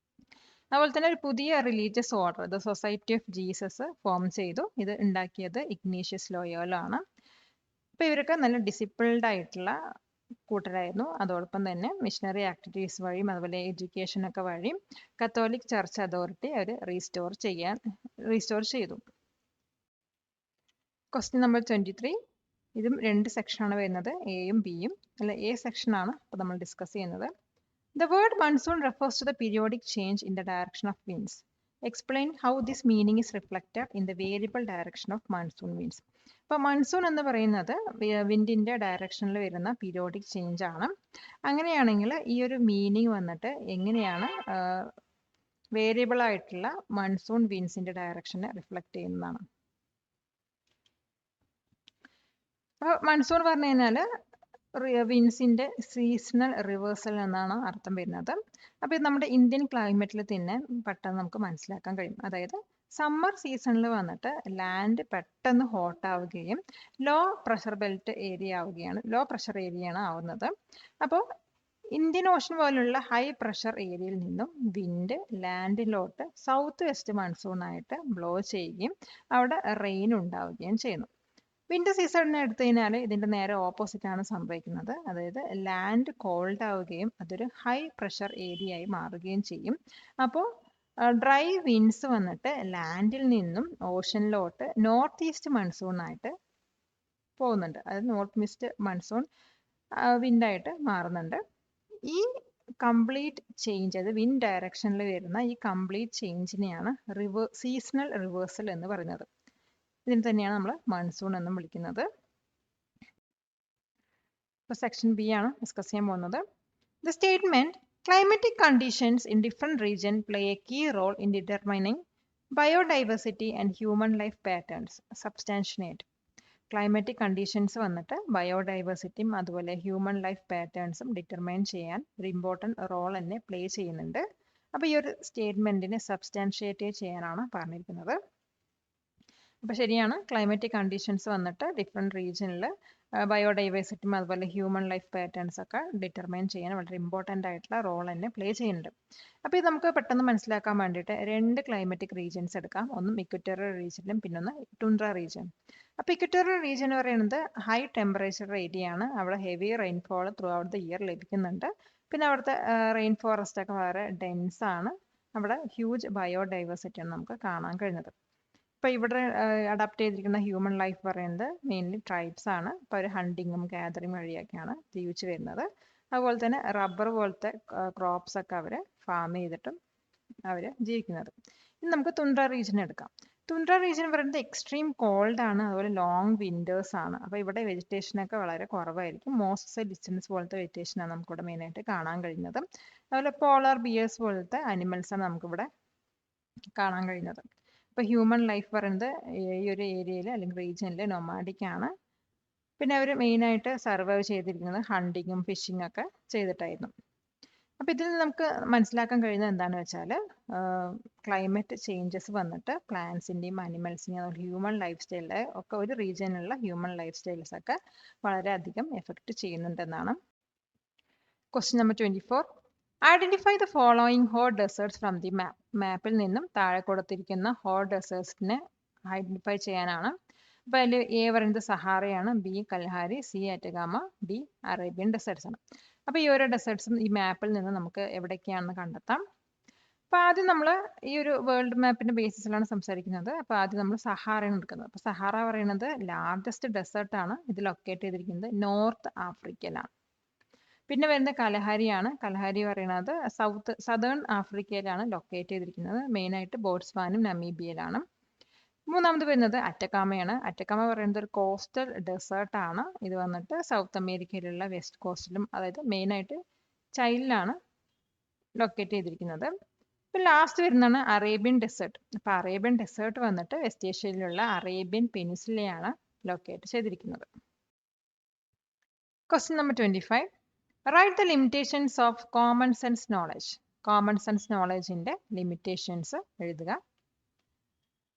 അതുപോലെ തന്നെ ഒരു പുതിയ religious order the society of Jesus form ചെയ്തു. ഇത് ഉണ്ടാക്കിയത് ഇഗ്നേഷ്യസ് ലോയോല ആണ്. അപ്പോൾ ഇവരൊക്കെ നല്ല ഡിസിപ്ലിൻഡ് ആയിട്ടുള്ള കൂട്ടരായിരുന്നു. അതോടൊപ്പം തന്നെ മിഷണറി ആക്ടിവിറ്റീസ് വഴിയും അതുപോലെ എഡ്യൂക്കേഷൻ ഒക്കെ വഴിയും കത്തോലിക് ചർച്ച് അതോറിറ്റി അവർ റീസ്റ്റോർ ചെയ്തു. Question number 23. ഇതും 2 സെക്ഷനാണ് വരുന്നത്, എയും ബിയും. അല്ല, എ സെക്ഷനാണ് ഇപ്പോൾ നമ്മൾ ഡിസ്കസ് ചെയ്യുന്നത്. The word monsoon refers to the periodic change in the direction of winds. Explain how this meaning is reflected in the variable direction of monsoon winds. അപ്പോൾ മൺസൂൺ എന്ന് പറയുന്നത് വിൻഡിൻ്റെ ഡയറക്ഷനിൽ വരുന്ന പീരിയോഡിക് ചേഞ്ച് ആണ്. അങ്ങനെയാണെങ്കിൽ ഈ ഒരു മീനിങ് വന്നിട്ട് എങ്ങനെയാണ് വേരിയബിൾ ആയിട്ടുള്ള മൺസൂൺ വിൻസിൻ്റെ ഡയറക്ഷനെ റിഫ്ലക്റ്റ് ചെയ്യുന്നതാണ്. അപ്പോൾ മൺസൂൺ പറഞ്ഞു കഴിഞ്ഞാൽ വിൻസിന്റെ സീസണൽ റിവേഴ്സൽ എന്നാണ് അർത്ഥം വരുന്നത്. അപ്പോൾ ഇത് നമ്മുടെ ഇന്ത്യൻ ക്ലൈമറ്റിൽ തന്നെ പെട്ടെന്ന് നമുക്ക് മനസ്സിലാക്കാൻ കഴിയും. അതായത് സമ്മർ സീസണിൽ വന്നിട്ട് ലാൻഡ് പെട്ടെന്ന് ഹോട്ട് ആവുകയും ലോ പ്രഷർ ഏരിയയാണ് ആവുന്നത്. അപ്പോൾ ഇന്ത്യൻ ഓഷൻ പോലുള്ള ഹൈ പ്രഷർ ഏരിയയിൽ നിന്നും വിൻഡ് ലാൻഡിലോട്ട് സൗത്ത് വെസ്റ്റ് മൺസൂൺ ആയിട്ട് ബ്ലോ ചെയ്യുകയും അവിടെ റെയിൻ ഉണ്ടാവുകയും ചെയ്യുന്നു. വിന്റർ സീസണിനെ എടുത്തു കഴിഞ്ഞാൽ ഇതിൻ്റെ നേരെ ഓപ്പോസിറ്റ് ആണ് സംഭവിക്കുന്നത്. അതായത് ലാൻഡ് കോൾഡ് ആവുകയും അതൊരു ഹൈ പ്രഷർ ഏരിയ ആയി മാറുകയും ചെയ്യും. അപ്പോൾ ഡ്രൈ വിൻഡ്സ് വന്നിട്ട് ലാൻഡിൽ നിന്നും ഓഷനിലോട്ട് നോർത്ത് ഈസ്റ്റ് മൺസൂൺ ആയിട്ട് പോകുന്നുണ്ട്. അതായത് നോർത്ത് ഈസ്റ്റ് മൺസൂൺ വിൻഡായിട്ട് മാറുന്നുണ്ട്. ഈ കംപ്ലീറ്റ് ചേഞ്ച്, അത് വിൻഡ് ഡയറക്ഷനിൽ വരുന്ന ഈ കംപ്ലീറ്റ് ചേഞ്ചിനെയാണ് സീസണൽ റിവേഴ്സൽ എന്ന് പറയുന്നത്. ഇതിന് തന്നെയാണ് നമ്മൾ മൺസൂൺ എന്നും വിളിക്കുന്നത്. ഇപ്പോൾ സെക്ഷൻ ബി ആണ് ഡിസ്കസ് ചെയ്യാൻ പോകുന്നത്. The statement climatic conditions in different region play a key role in determining biodiversity and human life patterns substantiate. Climatic conditions വന്നിട്ട് ബയോഡൈവേഴ്സിറ്റിയും അതുപോലെ ഹ്യൂമൻ ലൈഫ് പാറ്റേൺസും ഡിറ്റർമൈൻ ചെയ്യാൻ ഒരു ഇമ്പോർട്ടൻറ്റ് റോൾ തന്നെ പ്ലേ ചെയ്യുന്നുണ്ട്. അപ്പോൾ ഈ ഒരു സ്റ്റേറ്റ്മെന്റിനെ സബ്സ്റ്റാൻഷിയേറ്റ് ചെയ്യാനാണ് പറഞ്ഞിരിക്കുന്നത്. അപ്പോൾ ശരിയാണ്, ക്ലൈമറ്റിക് കണ്ടീഷൻസ് വന്നിട്ട് ഡിഫറെൻറ്റ് റീജിയനിൽ ബയോഡൈവേഴ്സിറ്റിയും അതുപോലെ ഹ്യൂമൻ ലൈഫ് പാറ്റേൺസ് ഒക്കെ ഡിറ്റർമൈൻ ചെയ്യാൻ വളരെ ഇമ്പോർട്ടൻ്റ് ആയിട്ടുള്ള റോൾ തന്നെ പ്ലേ ചെയ്യുന്നുണ്ട്. അപ്പോൾ ഇത് നമുക്ക് പെട്ടെന്ന് മനസ്സിലാക്കാൻ വേണ്ടിയിട്ട് 2 ക്ലൈമറ്റിക് റീജിയൻസ് എടുക്കാം. ഒന്നും ഇക്വറ്റോറിയൽ റീജിയനും പിന്നൊന്ന് ടുൻഡ്ര റീജിയൻ. അപ്പോൾ ഇക്വറ്റോറിയൽ റീജിയൻ എന്ന് പറയുന്നത് ഹൈ ടെമ്പറേച്ചർ ഏരിയ ആണ്. അവിടെ heavy rainfall through out the year ലഭിക്കുന്നുണ്ട്. പിന്നെ അവിടുത്തെ റെയിൻ ഫോറസ്റ്റ് ഒക്കെ വളരെ ഡെൻസ് ആണ്. അവിടെ ഹ്യൂജ് ബയോഡൈവേഴ്സിറ്റിയാണ് നമുക്ക് കാണാൻ കഴിയുന്നത്. ഇപ്പോൾ ഇവിടെ അഡാപ്റ്റ് ചെയ്തിരിക്കുന്ന ഹ്യൂമൻ ലൈഫ് പറയുന്നത് മെയിൻലി ട്രൈബ്സ് ആണ്. ഇപ്പോൾ അവർ ഹണ്ടിങ്ങും ഗാദറിങ് വഴിയൊക്കെയാണ് ജീവിച്ചു വരുന്നത്. അതുപോലെ തന്നെ റബ്ബർ പോലത്തെ ക്രോപ്സ് ഒക്കെ അവർ ഫാം ചെയ്തിട്ടും അവർ ജീവിക്കുന്നത്. ഇനി നമുക്ക് തുൻഡ്ര റീജിയൻ എടുക്കാം. തുൻഡ്ര റീജിയൻ പറയുന്നത് എക്സ്ട്രീം കോൾഡ് ആണ്, അതുപോലെ ലോങ് വിൻറ്റേഴ്സ് ആണ്. അപ്പോൾ ഇവിടെ വെജിറ്റേഷനൊക്കെ വളരെ കുറവായിരിക്കും. മോസസ് ഡിസ്റ്റൻസ് പോലത്തെ വെജിറ്റേഷനാണ് നമുക്കിവിടെ മെയിനായിട്ട് കാണാൻ കഴിയുന്നത്. അതുപോലെ പോളാർ ബിയേഴ്സ് പോലത്തെ അനിമൽസാണ് നമുക്കിവിടെ കാണാൻ കഴിയുന്നത്. ഇപ്പോൾ ഹ്യൂമൻ ലൈഫ് പറയുന്നത് ഈ ഒരു ഏരിയയിൽ അല്ലെങ്കിൽ റീജിയനിൽ നൊമാഡിക് ആണ്. പിന്നെ അവർ മെയിനായിട്ട് സർവൈവ് ചെയ്തിരിക്കുന്നത് ഹണ്ടിങ്ങും ഫിഷിംഗ് ഒക്കെ ചെയ്തിട്ടായിരുന്നു. അപ്പോൾ ഇതിൽ നമുക്ക് മനസ്സിലാക്കാൻ കഴിയുന്നത് എന്താണെന്ന് വെച്ചാൽ ക്ലൈമറ്റ് ചേഞ്ചസ് വന്നിട്ട് പ്ലാന്റ്സിൻ്റെയും അനിമൽസിൻ്റെയും ഹ്യൂമൻ ലൈഫ് സ്റ്റൈലിലെ ഒക്കെ ഒരു റീജിയനിലുള്ള ഹ്യൂമൻ ലൈഫ് സ്റ്റൈൽസ് ഒക്കെ വളരെയധികം എഫക്റ്റ് ചെയ്യുന്നുണ്ടെന്നാണ്. Question number 24. Identify the following hot deserts from the map. മാപ്പിൽ നിന്നും താഴെ കൊടുത്തിരിക്കുന്ന ഹോട്ട് ഡെസേർട്സിനെ ഐഡന്റിഫൈ ചെയ്യാനാണ്. അപ്പോൾ അതിൽ എ പറയുന്നത് സഹാറയാണ്, B Kalahari, C Atacama, D Arabian deserts ആണ്. അപ്പോൾ ഈ ഓരോ ഡെസേർട്സും ഈ മാപ്പിൽ നിന്ന് നമുക്ക് എവിടേക്കാണെന്ന് കണ്ടെത്താം. അപ്പോൾ ആദ്യം നമ്മൾ ഈ ഒരു വേൾഡ് മാപ്പിന്റെ ബേസിസിലാണ് സംസാരിക്കുന്നത്. അപ്പോൾ ആദ്യം നമ്മൾ സഹാറയാണ് എടുക്കുന്നത്. അപ്പോൾ സഹാറ പറയുന്നത് ലാർജസ്റ്റ് ഡെസേർട്ട് ആണ്. ഇത് ലൊക്കേറ്റ് ചെയ്തിരിക്കുന്നത് നോർത്ത് ആഫ്രിക്കയിലാണ്. പിന്നെ വരുന്നത് കലഹാരിയാണ്. കലഹാരി പറയുന്നത് സദേൺ ആഫ്രിക്കയിലാണ് ലൊക്കേറ്റ് ചെയ്തിരിക്കുന്നത്. മെയിനായിട്ട് ബോട്സ്വാനും നമീബിയയിലാണ്. മൂന്നാമത് വരുന്നത് അറ്റക്കാമയാണ്. അറ്റക്കാമ പറയുന്നത് ഒരു കോസ്റ്റൽ ഡെസേർട്ട് ആണ്. ഇത് വന്നിട്ട് സൗത്ത് അമേരിക്കയിലുള്ള വെസ്റ്റ് കോസ്റ്റിലും, അതായത് മെയിനായിട്ട് ചൈനയിലാണ് ലൊക്കേറ്റ് ചെയ്തിരിക്കുന്നത്. പിന്നെ ലാസ്റ്റ് വരുന്നതാണ് അറേബ്യൻ ഡെസേർട്ട്. അപ്പോൾ അറേബ്യൻ ഡെസേർട്ട് വന്നിട്ട് വെസ്റ്റ് ഏഷ്യയിലുള്ള അറേബ്യൻ പെനിൻസുലയാണ് ലൊക്കേറ്റ് ചെയ്തിരിക്കുന്നത്. Question number 25. Write the limitations of common sense knowledge. Common sense നോളജിന്റെ ലിമിറ്റേഷൻസ് എഴുതുക.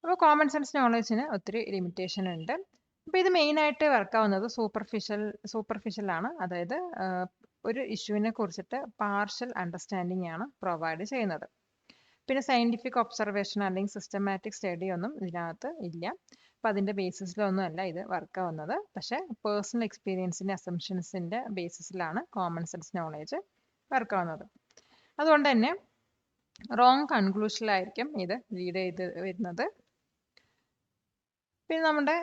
അപ്പോൾ കോമൺ സെൻസ് നോളജിന് ഒത്തിരി ലിമിറ്റേഷൻ ഉണ്ട്. അപ്പോൾ ഇത് മെയിനായിട്ട് വർക്കാവുന്നത് സൂപ്പർഫിഷ്യൽ ആണ്. അതായത് ഒരു ഇഷ്യൂവിനെ കുറിച്ചിട്ട് പാർഷ്യൽ അണ്ടർസ്റ്റാൻഡിംഗ് ആണ് പ്രൊവൈഡ് ചെയ്യുന്നത്. പിന്നെ സയൻറ്റിഫിക് ഒബ്സർവേഷൻ അല്ലെങ്കിൽ സിസ്റ്റമാറ്റിക് സ്റ്റഡി ഒന്നും ഇതിനകത്ത് ഇല്ല. അപ്പോൾ അതിൻ്റെ ബേസിസിലൊന്നും അല്ല ഇത് വർക്കാവുന്നത്. പക്ഷേ പേഴ്സണൽ എക്സ്പീരിയൻസിൻ്റെ അസംഷൻസിൻ്റെ ബേസിസിലാണ് കോമൺ സെൻസ് നോളേജ് വർക്കാവുന്നത്. അതുകൊണ്ട് തന്നെ റോങ് കൺക്ലൂഷനിലായിരിക്കും ഇത് ലീഡ് ചെയ്ത് വരുന്നത്. പിന്നെ നമ്മുടെ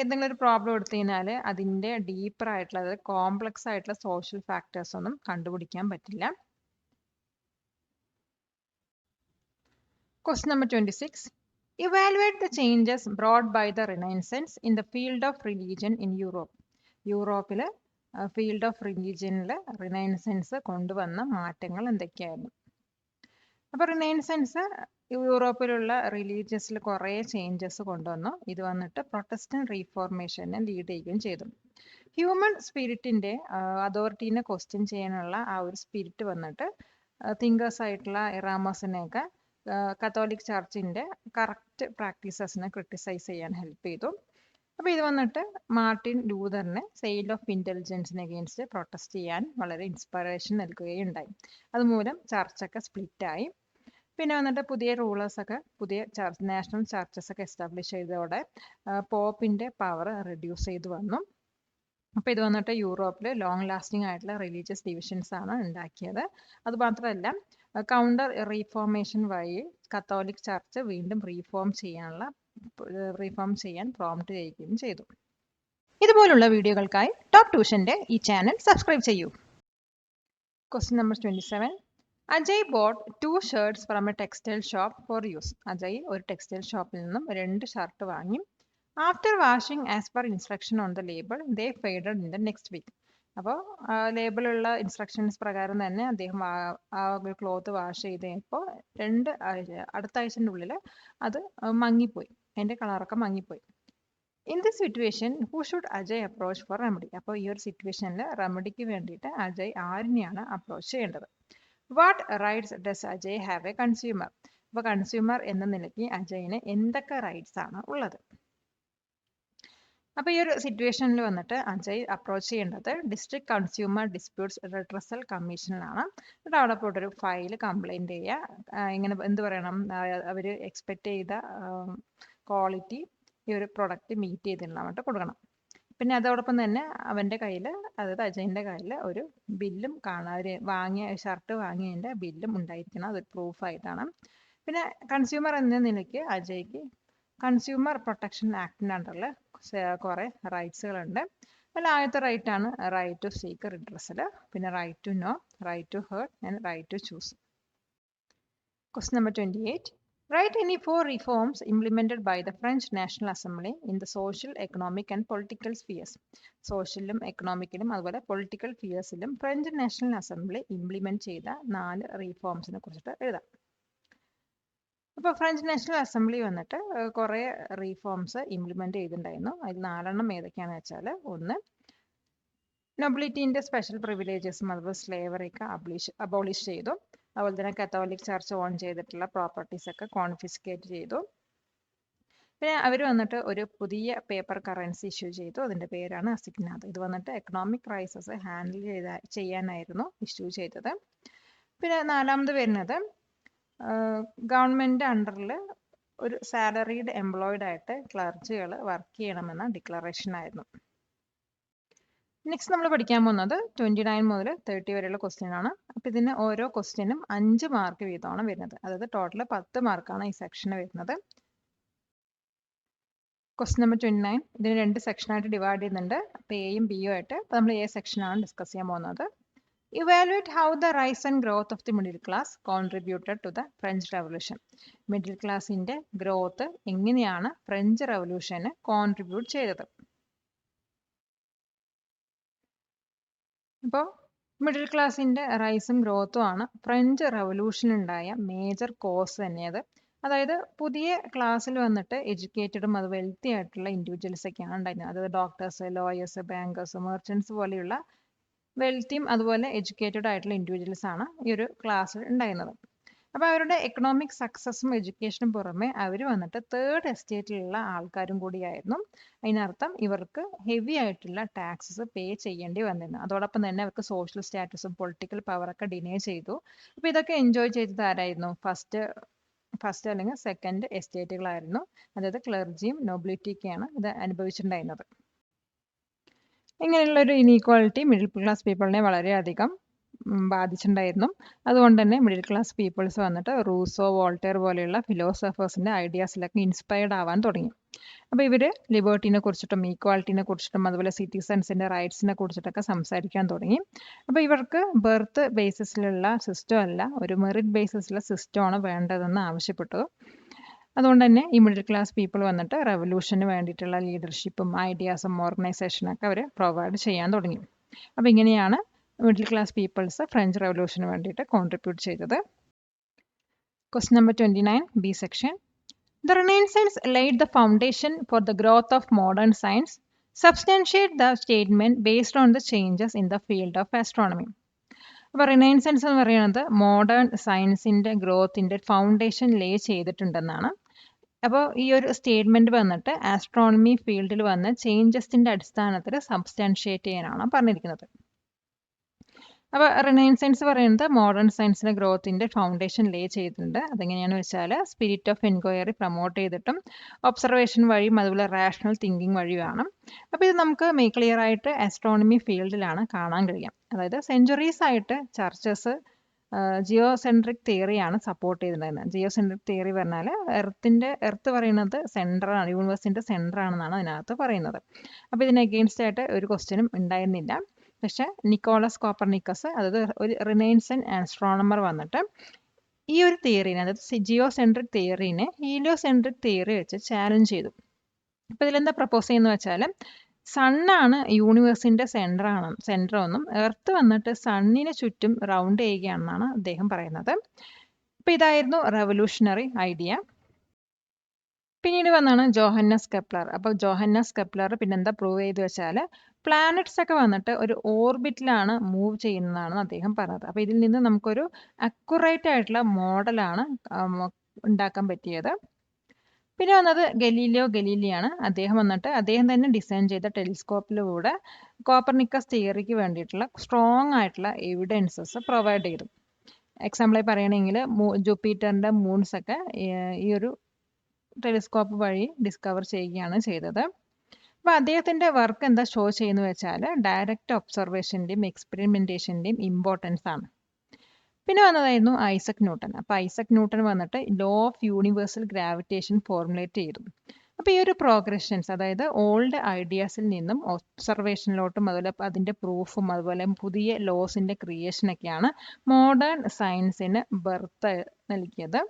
എന്തെങ്കിലും ഒരു പ്രോബ്ലം എടുത്തു കഴിഞ്ഞാൽ അതിൻ്റെ ഡീപ്പർ ആയിട്ടുള്ള, അതായത് കോംപ്ലക്സ് ആയിട്ടുള്ള സോഷ്യൽ ഫാക്ടേഴ്സ് ഒന്നും കണ്ടുപിടിക്കാൻ പറ്റില്ല. Question number 26. Evaluate the changes brought by the Renaissance in the field of religion in Europe. യൂറോപ്പിൽ ഫീൽഡ് ഓഫ് റിലീജിയനിൽ റിനൈൻസൻസ് കൊണ്ടുവന്ന മാറ്റങ്ങൾ എന്തൊക്കെയായിരുന്നു? അപ്പോൾ റിനൈൻസൻസ് യൂറോപ്പിലുള്ള റിലീജിയസിൽ കുറേ ചേഞ്ചസ് കൊണ്ടുവന്നു. ഇത് വന്നിട്ട് പ്രൊട്ടസ്റ്റന്റ് റീഫോർമേഷനെ ലീഡ് ചെയ്യുകയും ചെയ്തു. ഹ്യൂമൻ സ്പിരിറ്റിൻ്റെ അതോറിറ്റീനെ ക്വസ്റ്റ്യൻ ചെയ്യാനുള്ള ആ ഒരു സ്പിരിറ്റ് വന്നിട്ട് തിങ്കേഴ്സ് ആയിട്ടുള്ള ഇറാമോസിനെയൊക്കെ കത്തോലിക് ചർച്ചിൻ്റെ കറക്റ്റ് പ്രാക്ടീസസിനെ ക്രിട്ടിസൈസ് ചെയ്യാൻ ഹെൽപ്പ് ചെയ്തു. അപ്പോൾ ഇത് വന്നിട്ട് മാർട്ടിൻ ലൂതറിന് സെയിൽ ഓഫ് ഇൻ്റലിജൻസിന് അഗെയിൻസ്റ്റ് പ്രൊട്ടസ്റ്റ് ചെയ്യാൻ വളരെ ഇൻസ്പിറേഷൻ നൽകുകയുണ്ടായി. അതുമൂലം ചർച്ചൊക്കെ സ്പ്ലിറ്റായി. പിന്നെ വന്നിട്ട് പുതിയ റൂളേഴ്സൊക്കെ, പുതിയ നാഷണൽ ചർച്ചസൊക്കെ എസ്റ്റാബ്ലിഷ് ചെയ്തതോടെ പോപ്പിൻ്റെ പവർ റെഡ്യൂസ് ചെയ്ത് വന്നു. അപ്പോൾ ഇത് വന്നിട്ട് യൂറോപ്പിൽ ലോങ് ലാസ്റ്റിംഗ് ആയിട്ടുള്ള റിലീജിയസ് ഡിവിഷൻസ് ആണ് ഉണ്ടാക്കിയത്. അതുമാത്രമല്ല കൗണ്ടർ റീഫോർമേഷൻ വഴി കത്തോലിക് ചർച്ച് വീണ്ടും റീഫോം ചെയ്യാൻ പ്രോംപ്റ്റ് ചെയ്യുകയും ചെയ്തു. ഇതുപോലുള്ള വീഡിയോകൾക്കായി ടോപ്പ് ട്യൂഷന്റെ ഈ ചാനൽ സബ്സ്ക്രൈബ് ചെയ്യൂ. Question number 27. Ajay bought 2 shirts from a textile shop for use. Ajay ഒരു ടെക്സ്റ്റൈൽ ഷോപ്പിൽ നിന്നും 2 ഷർട്ട് വാങ്ങി. After washing as per instruction on the label they faded in the next week. അപ്പോൾ ലേബിളുള്ള ഇൻസ്ട്രക്ഷൻസ് പ്രകാരം തന്നെ അദ്ദേഹം ആ ക്ലോത്ത് വാഷ് ചെയ്ത് കഴിഞ്ഞപ്പോൾ അടുത്ത ആഴ്ചൻ്റെ ഉള്ളിൽ അത് മങ്ങിപ്പോയി, അതിൻ്റെ കളറൊക്കെ മങ്ങിപ്പോയി. In this situation who should Ajay approach for remedy. അപ്പോൾ ഈ ഒരു സിറ്റുവേഷനിൽ റെമഡിക്ക് വേണ്ടിയിട്ട് അജയ് ആരിനെയാണ് അപ്രോച്ച് ചെയ്യേണ്ടത്? What rights does Ajay have a consumer. അപ്പോൾ കൺസ്യൂമർ എന്ന നിലയ്ക്ക് അജയിന് എന്തൊക്കെ റൈറ്റ്സ് ആണ് ഉള്ളത്? അപ്പോൾ ഈ ഒരു സിറ്റുവേഷനിൽ വന്നിട്ട് അജയ് അപ്രോച്ച് ചെയ്യേണ്ടത് ഡിസ്ട്രിക്ട് കൺസ്യൂമർ ഡിസ്പ്യൂട്ട്സ് റിട്രസൽ കമ്മീഷനിലാണ്. എന്നിട്ട് അവിടെ പോയിട്ടൊരു ഫയൽ കംപ്ലൈൻറ്റ് ചെയ്യുക. ഇങ്ങനെ എന്ത് പറയണം, അവർ എക്സ്പെക്റ്റ് ചെയ്ത ക്വാളിറ്റി ഈ ഒരു പ്രൊഡക്റ്റ് മീറ്റ് ചെയ്തിട്ടുണ്ടായിട്ട് കൊടുക്കണം. പിന്നെ അതോടൊപ്പം തന്നെ അവൻ്റെ കയ്യിൽ, അതായത് അജയിൻ്റെ കയ്യിൽ ഒരു ബില്ലും ഷർട്ട് വാങ്ങിയതിൻ്റെ ബില്ലും ഉണ്ടായിരിക്കണം. അതൊരു പ്രൂഫായിട്ടാണ്. പിന്നെ കൺസ്യൂമർ എന്ന നിലയ്ക്ക് അജയ്ക്ക് കൺസ്യൂമർ പ്രൊട്ടക്ഷൻ ആക്ടിൻ്റെ അണ്ടറിൽ കുറേ റൈറ്റ്സുകളുണ്ട്. അതിൽ ആദ്യത്തെ റൈറ്റ് ആണ് റൈറ്റ് ടു സീക്ക് റിഡ്രസൽ, പിന്നെ right to know, right to heard and right to choose. Question number 28. Write any 4 reforms implemented by the French National Assembly in the social, economic and political spheres. സോഷ്യലും എക്കണോമിക്കലും അതുപോലെ political സ്ഫിയേഴ്സിലും French national assembly implement ചെയ്ത 4 റീഫോംസിനെ കുറിച്ചിട്ട് എഴുതാം. അപ്പോൾ French national assembly വന്നിട്ട് കുറേ റീഫോംസ് ഇംപ്ലിമെൻറ്റ് ചെയ്തിട്ടുണ്ടായിരുന്നു. അതിൽ 4 ഏതൊക്കെയാണെന്ന് വെച്ചാൽ, ഒന്ന് നൊബിലിറ്റീൻ്റെ സ്പെഷ്യൽ പ്രിവിലേജസും അതുപോലെ സ്ലേവറിയൊക്കെ അബോളിഷ് ചെയ്തു. അതുപോലെ തന്നെ കത്തോലിക് ചർച്ച് ഓൺ ചെയ്തിട്ടുള്ള പ്രോപ്പർട്ടീസ് ഒക്കെ കോൺഫിസ്കേറ്റ് ചെയ്തു. പിന്നെ അവർ വന്നിട്ട് ഒരു പുതിയ പേപ്പർ കറൻസി ഇഷ്യൂ ചെയ്തു. അതിൻ്റെ പേരാണ് അസിഗ്നാത്. ഇത് വന്നിട്ട് എക്കണോമിക് ക്രൈസിസ് ഹാൻഡിൽ ചെയ്യാനായിരുന്നു ഇഷ്യൂ ചെയ്തത്. പിന്നെ നാലാമത് വരുന്നത് ഗവൺമെൻറ് അണ്ടറിൽ ഒരു സാലറീഡ് എംപ്ലോയിഡ് ആയിട്ട് ക്ലർജികൾ വർക്ക് ചെയ്യണമെന്ന ഡിക്ലറേഷൻ ആയിരുന്നു. നെക്സ്റ്റ് നമ്മൾ പഠിക്കാൻ പോകുന്നത് 29 മുതൽ 30 വരെയുള്ള ക്വസ്റ്റ്യൻ ആണ്. അപ്പോൾ ഇതിന് ഓരോ ക്വസ്റ്റ്യനും 5 മാർക്ക് വീതമാണ് വരുന്നത്. അതായത് ടോട്ടൽ 10 മാർക്കാണ് ഈ സെക്ഷന് വരുന്നത്. ക്വസ്റ്റ്യൻ നമ്പർ 29 ഇതിന് 2 സെക്ഷനായിട്ട് ഡിവൈഡ് ചെയ്യുന്നുണ്ട്. അപ്പോൾ എയും ബിയും ആയിട്ട്. അപ്പോൾ നമ്മൾ എ സെക്ഷനാണ് ഡിസ്കസ് ചെയ്യാൻ പോകുന്നത്. Evaluate how the rise and growth of the middle class contributed to the French Revolution. Middle ക്ലാസിൻ്റെ ഗ്രോത്ത് എങ്ങനെയാണ് ഫ്രഞ്ച് റവല്യൂഷന് കോൺട്രിബ്യൂട്ട് ചെയ്തത്? അപ്പോൾ മിഡിൽ ക്ലാസിൻ്റെ റൈസും ഗ്രോത്തും ആണ് ഫ്രഞ്ച് റവല്യൂഷനുണ്ടായ മേജർ കോസ് തന്നെയത്. അതായത് പുതിയ ക്ലാസ്സിൽ വന്നിട്ട് എഡ്യൂക്കേറ്റഡും അത് വെൽത്തി ആയിട്ടുള്ള ഇൻഡിവിജ്വൽസ് ഒക്കെയാണ് ഉണ്ടായിരുന്നത്. അതായത് ഡോക്ടേഴ്സ്, ലോയേഴ്സ്, ബാങ്കേഴ്സ്, മെർച്ചൻസ് പോലെയുള്ള വെൽത്തിയും അതുപോലെ എഡ്യൂക്കേറ്റഡ് ആയിട്ടുള്ള ഇൻഡിവിജ്വൽസ് ആണ് ഈ ഒരു ക്ലാസ്സിൽ ഉണ്ടായിരുന്നത്. അപ്പോൾ അവരുടെ എക്കണോമിക് സക്സസും എഡ്യൂക്കേഷനും പുറമെ അവർ വന്നിട്ട് തേർഡ് എസ്റ്റേറ്റിലുള്ള ആൾക്കാരും കൂടിയായിരുന്നു. അതിനർത്ഥം ഇവർക്ക് ഹെവി ആയിട്ടുള്ള ടാക്സസ് പേ ചെയ്യേണ്ടി വന്നിരുന്നു. അതോടൊപ്പം തന്നെ അവർക്ക് സോഷ്യൽ സ്റ്റാറ്റസും പൊളിറ്റിക്കൽ പവറൊക്കെ ഡിനേ ചെയ്തു. അപ്പോൾ ഇതൊക്കെ എൻജോയ് ചെയ്തത് ആരായിരുന്നു? ഫസ്റ്റ് അല്ലെങ്കിൽ സെക്കൻഡ് എസ്റ്റേറ്റുകളായിരുന്നു. അതായത് ക്ലർജിയും നൊബിലിറ്റിയൊക്കെയാണ് ഇത് അനുഭവിച്ചിട്ടുണ്ടായിരുന്നത്. ഇങ്ങനെയുള്ളൊരു ഇനീക്വാളിറ്റി മിഡിൽ ക്ലാസ് പീപ്പിളിനെ വളരെയധികം ബാധിച്ചിട്ടുണ്ടായിരുന്നു. അതുകൊണ്ട് തന്നെ മിഡിൽ ക്ലാസ് പീപ്പിൾസ് വന്നിട്ട് റൂസോ, വോൾട്ടയർ പോലെയുള്ള ഫിലോസഫേഴ്സിൻ്റെ ഐഡിയാസിലൊക്കെ ഇൻസ്പയർഡ് ആവാൻ തുടങ്ങി. അപ്പോൾ ഇവർ ലിബർട്ടീനെ കുറിച്ചിട്ടും ഈക്വാലിറ്റീനെ കുറിച്ചിട്ടും അതുപോലെ സിറ്റിസൺസിൻ്റെ റൈറ്റ്സിനെ കുറിച്ചിട്ടൊക്കെ സംസാരിക്കാൻ തുടങ്ങി. അപ്പോൾ ഇവർക്ക് ബർത്ത് ബേസിസിലുള്ള സിസ്റ്റം അല്ല, ഒരു മെറിറ്റ് ബേസിസിലുള്ള സിസ്റ്റമാണ് വേണ്ടതെന്ന് ആവശ്യപ്പെട്ടു. അതുകൊണ്ട് തന്നെ ഈ മിഡിൽ ക്ലാസ് പീപ്പിൾ വന്നിട്ട് റെവല്യൂഷന് വേണ്ടിയിട്ടുള്ള ലീഡർഷിപ്പും ഐഡിയാസും ഓർഗനൈസേഷനൊക്കെ അവർ പ്രൊവൈഡ് ചെയ്യാൻ തുടങ്ങി. അപ്പോൾ ഇങ്ങനെയാണ് മിഡിൽ ക്ലാസ് പീപ്പിൾസ് ഫ്രഞ്ച് റെവല്യൂഷന് വേണ്ടിയിട്ട് കോൺട്രിബ്യൂട്ട് ചെയ്തത്. Question number 29 B section. The Renaissance laid the foundation for the growth of modern science. Substantiate the statement based on the changes in the field of astronomy. അപ്പോൾ renaissance എന്ന് പറയുന്നത് modern സയൻസിൻ്റെ ഗ്രോത്തിൻ്റെ foundation ലേ ചെയ്തിട്ടുണ്ടെന്നാണ്. അപ്പോൾ ഈ ഒരു statement വന്നിട്ട് astronomy ഫീൽഡിൽ വന്ന ചേഞ്ചസിൻ്റെ അടിസ്ഥാനത്തിൽ സബ്സ്റ്റാൻഷിയേറ്റ് ചെയ്യാനാണ് പറഞ്ഞിരിക്കുന്നത്. അപ്പോൾ റിനൈൻസൻസ് പറയുന്നത് മോഡേൺ സയൻസിൻ്റെ ഗ്രോത്തിൻ്റെ ഫൗണ്ടേഷൻ ലേ ചെയ്തിട്ടുണ്ട്. അതെങ്ങനെയാണെന്ന് വെച്ചാൽ സ്പിരിറ്റ് ഓഫ് എൻക്വയറി പ്രൊമോട്ട് ചെയ്തിട്ടും ഒബ്സർവേഷൻ വഴിയും അതുപോലെ റാഷണൽ തിങ്കിങ് വഴിയുമാണ്. അപ്പോൾ ഇത് നമുക്ക് ക്ലിയർ ആയിട്ട് ആസ്ട്രോണമി ഫീൽഡിലാണ് കാണാൻ കഴിയാം. അതായത് സെഞ്ച്വറീസ് ആയിട്ട് ചർച്ചസ് ജിയോസെൻട്രിക് തിയറിയാണ് സപ്പോർട്ട് ചെയ്തിട്ടുണ്ടായിരുന്നത്. ജിയോസെൻട്രിക് തിയറി പറഞ്ഞാൽ എർത്ത് പറയുന്നത് സെൻറ്ററാണ്, യൂണിവേഴ്സിൻ്റെ സെൻറ്ററാണെന്നാണ് അതിനകത്ത് പറയുന്നത്. അപ്പോൾ ഇതിന് എഗെയിൻസ്റ്റ് ആയിട്ട് ഒരു ക്വസ്റ്റ്യനും ഉണ്ടായിരുന്നില്ല. പക്ഷെ നിക്കോളസ് കോപ്പർനിക്കസ്, അതായത് ഒരു റിനൈൻസൻ ആസ്ട്രോണമർ വന്നിട്ട് ഈ ഒരു തിയറിനെ, അതായത് ജിയോസെൻട്രിക് തിയറിനെ ഹീലിയോസെൻട്രിക് തിയറി വെച്ച് ചാലഞ്ച് ചെയ്തു. അപ്പോൾ ഇതിലെന്താ പ്രപ്പോസ് ചെയ്യുന്നത് വെച്ചാൽ സണ്ണാണ് യൂണിവേഴ്സിൻ്റെ സെൻറ്ററെന്നും എർത്ത് വന്നിട്ട് സണ്ണിന് ചുറ്റും റൗണ്ട് ചെയ്യുകയാണെന്നാണ് അദ്ദേഹം പറയുന്നത്. അപ്പോൾ ഇതായിരുന്നു റെവല്യൂഷണറി ഐഡിയ. പിന്നീട് വന്നാണ് ജോഹന്നസ് കെപ്ലർ. അപ്പോൾ ജോഹന്നസ് കെപ്ലർ പിന്നെന്താ പ്രൂവ് ചെയ്തു വെച്ചാൽ പ്ലാനറ്റ്സ് ഒക്കെ വന്നിട്ട് ഒരു ഓർബിറ്റിലാണ് മൂവ് ചെയ്യുന്നതാണ് അദ്ദേഹം പറഞ്ഞത്. അപ്പോൾ ഇതിൽ നിന്ന് നമുക്കൊരു അക്യുറേറ്റ് ആയിട്ടുള്ള മോഡലാണ് ഉണ്ടാക്കാൻ പറ്റിയത്. പിന്നെ വന്നത് ഗലീലിയോ ഗലീലിയാണ്. അദ്ദേഹം തന്നെ ഡിസൈൻ ചെയ്ത ടെലിസ്കോപ്പിലൂടെ കോപ്പർനിക്കസ് തിയറിക്ക് വേണ്ടിയിട്ടുള്ള സ്ട്രോങ് ആയിട്ടുള്ള എവിഡൻസസ് പ്രൊവൈഡ് ചെയ്തു. എക്സാമ്പിളായി പറയുകയാണെങ്കിൽ ജൂപ്പിറ്ററിൻ്റെ മൂൺസ് ഒക്കെ ഈ ഒരു ടെലിസ്കോപ്പ് വഴി ഡിസ്കവർ ചെയ്യുകയാണ് ചെയ്തത്. അപ്പോൾ അദ്ദേഹത്തിൻ്റെ വർക്ക് എന്താ ഷോ ചെയ്യുന്നത് വെച്ചാൽ ഡയറക്റ്റ് ഒബ്സർവേഷൻ്റെയും എക്സ്പെരിമെൻറ്റേഷൻ്റെയും ഇമ്പോർട്ടൻസ് ആണ്. പിന്നെ വന്നതായിരുന്നു ഐസക് ന്യൂട്ടൺ. അപ്പോൾ ഐസക് ന്യൂട്ടൺ വന്നിട്ട് law of universal gravitation formulate ചെയ്തു. അപ്പോൾ ഈ ഒരു പ്രോഗ്രഷൻസ്, അതായത് ഓൾഡ് ഐഡിയാസിൽ നിന്നും ഒബ്സർവേഷനിലോട്ടും അതുപോലെ അതിൻ്റെ പ്രൂഫും അതുപോലെ പുതിയ ലോസിൻ്റെ ക്രിയേഷനൊക്കെയാണ് മോഡേൺ സയൻസിന് ബർത്ത് നൽകിയത്.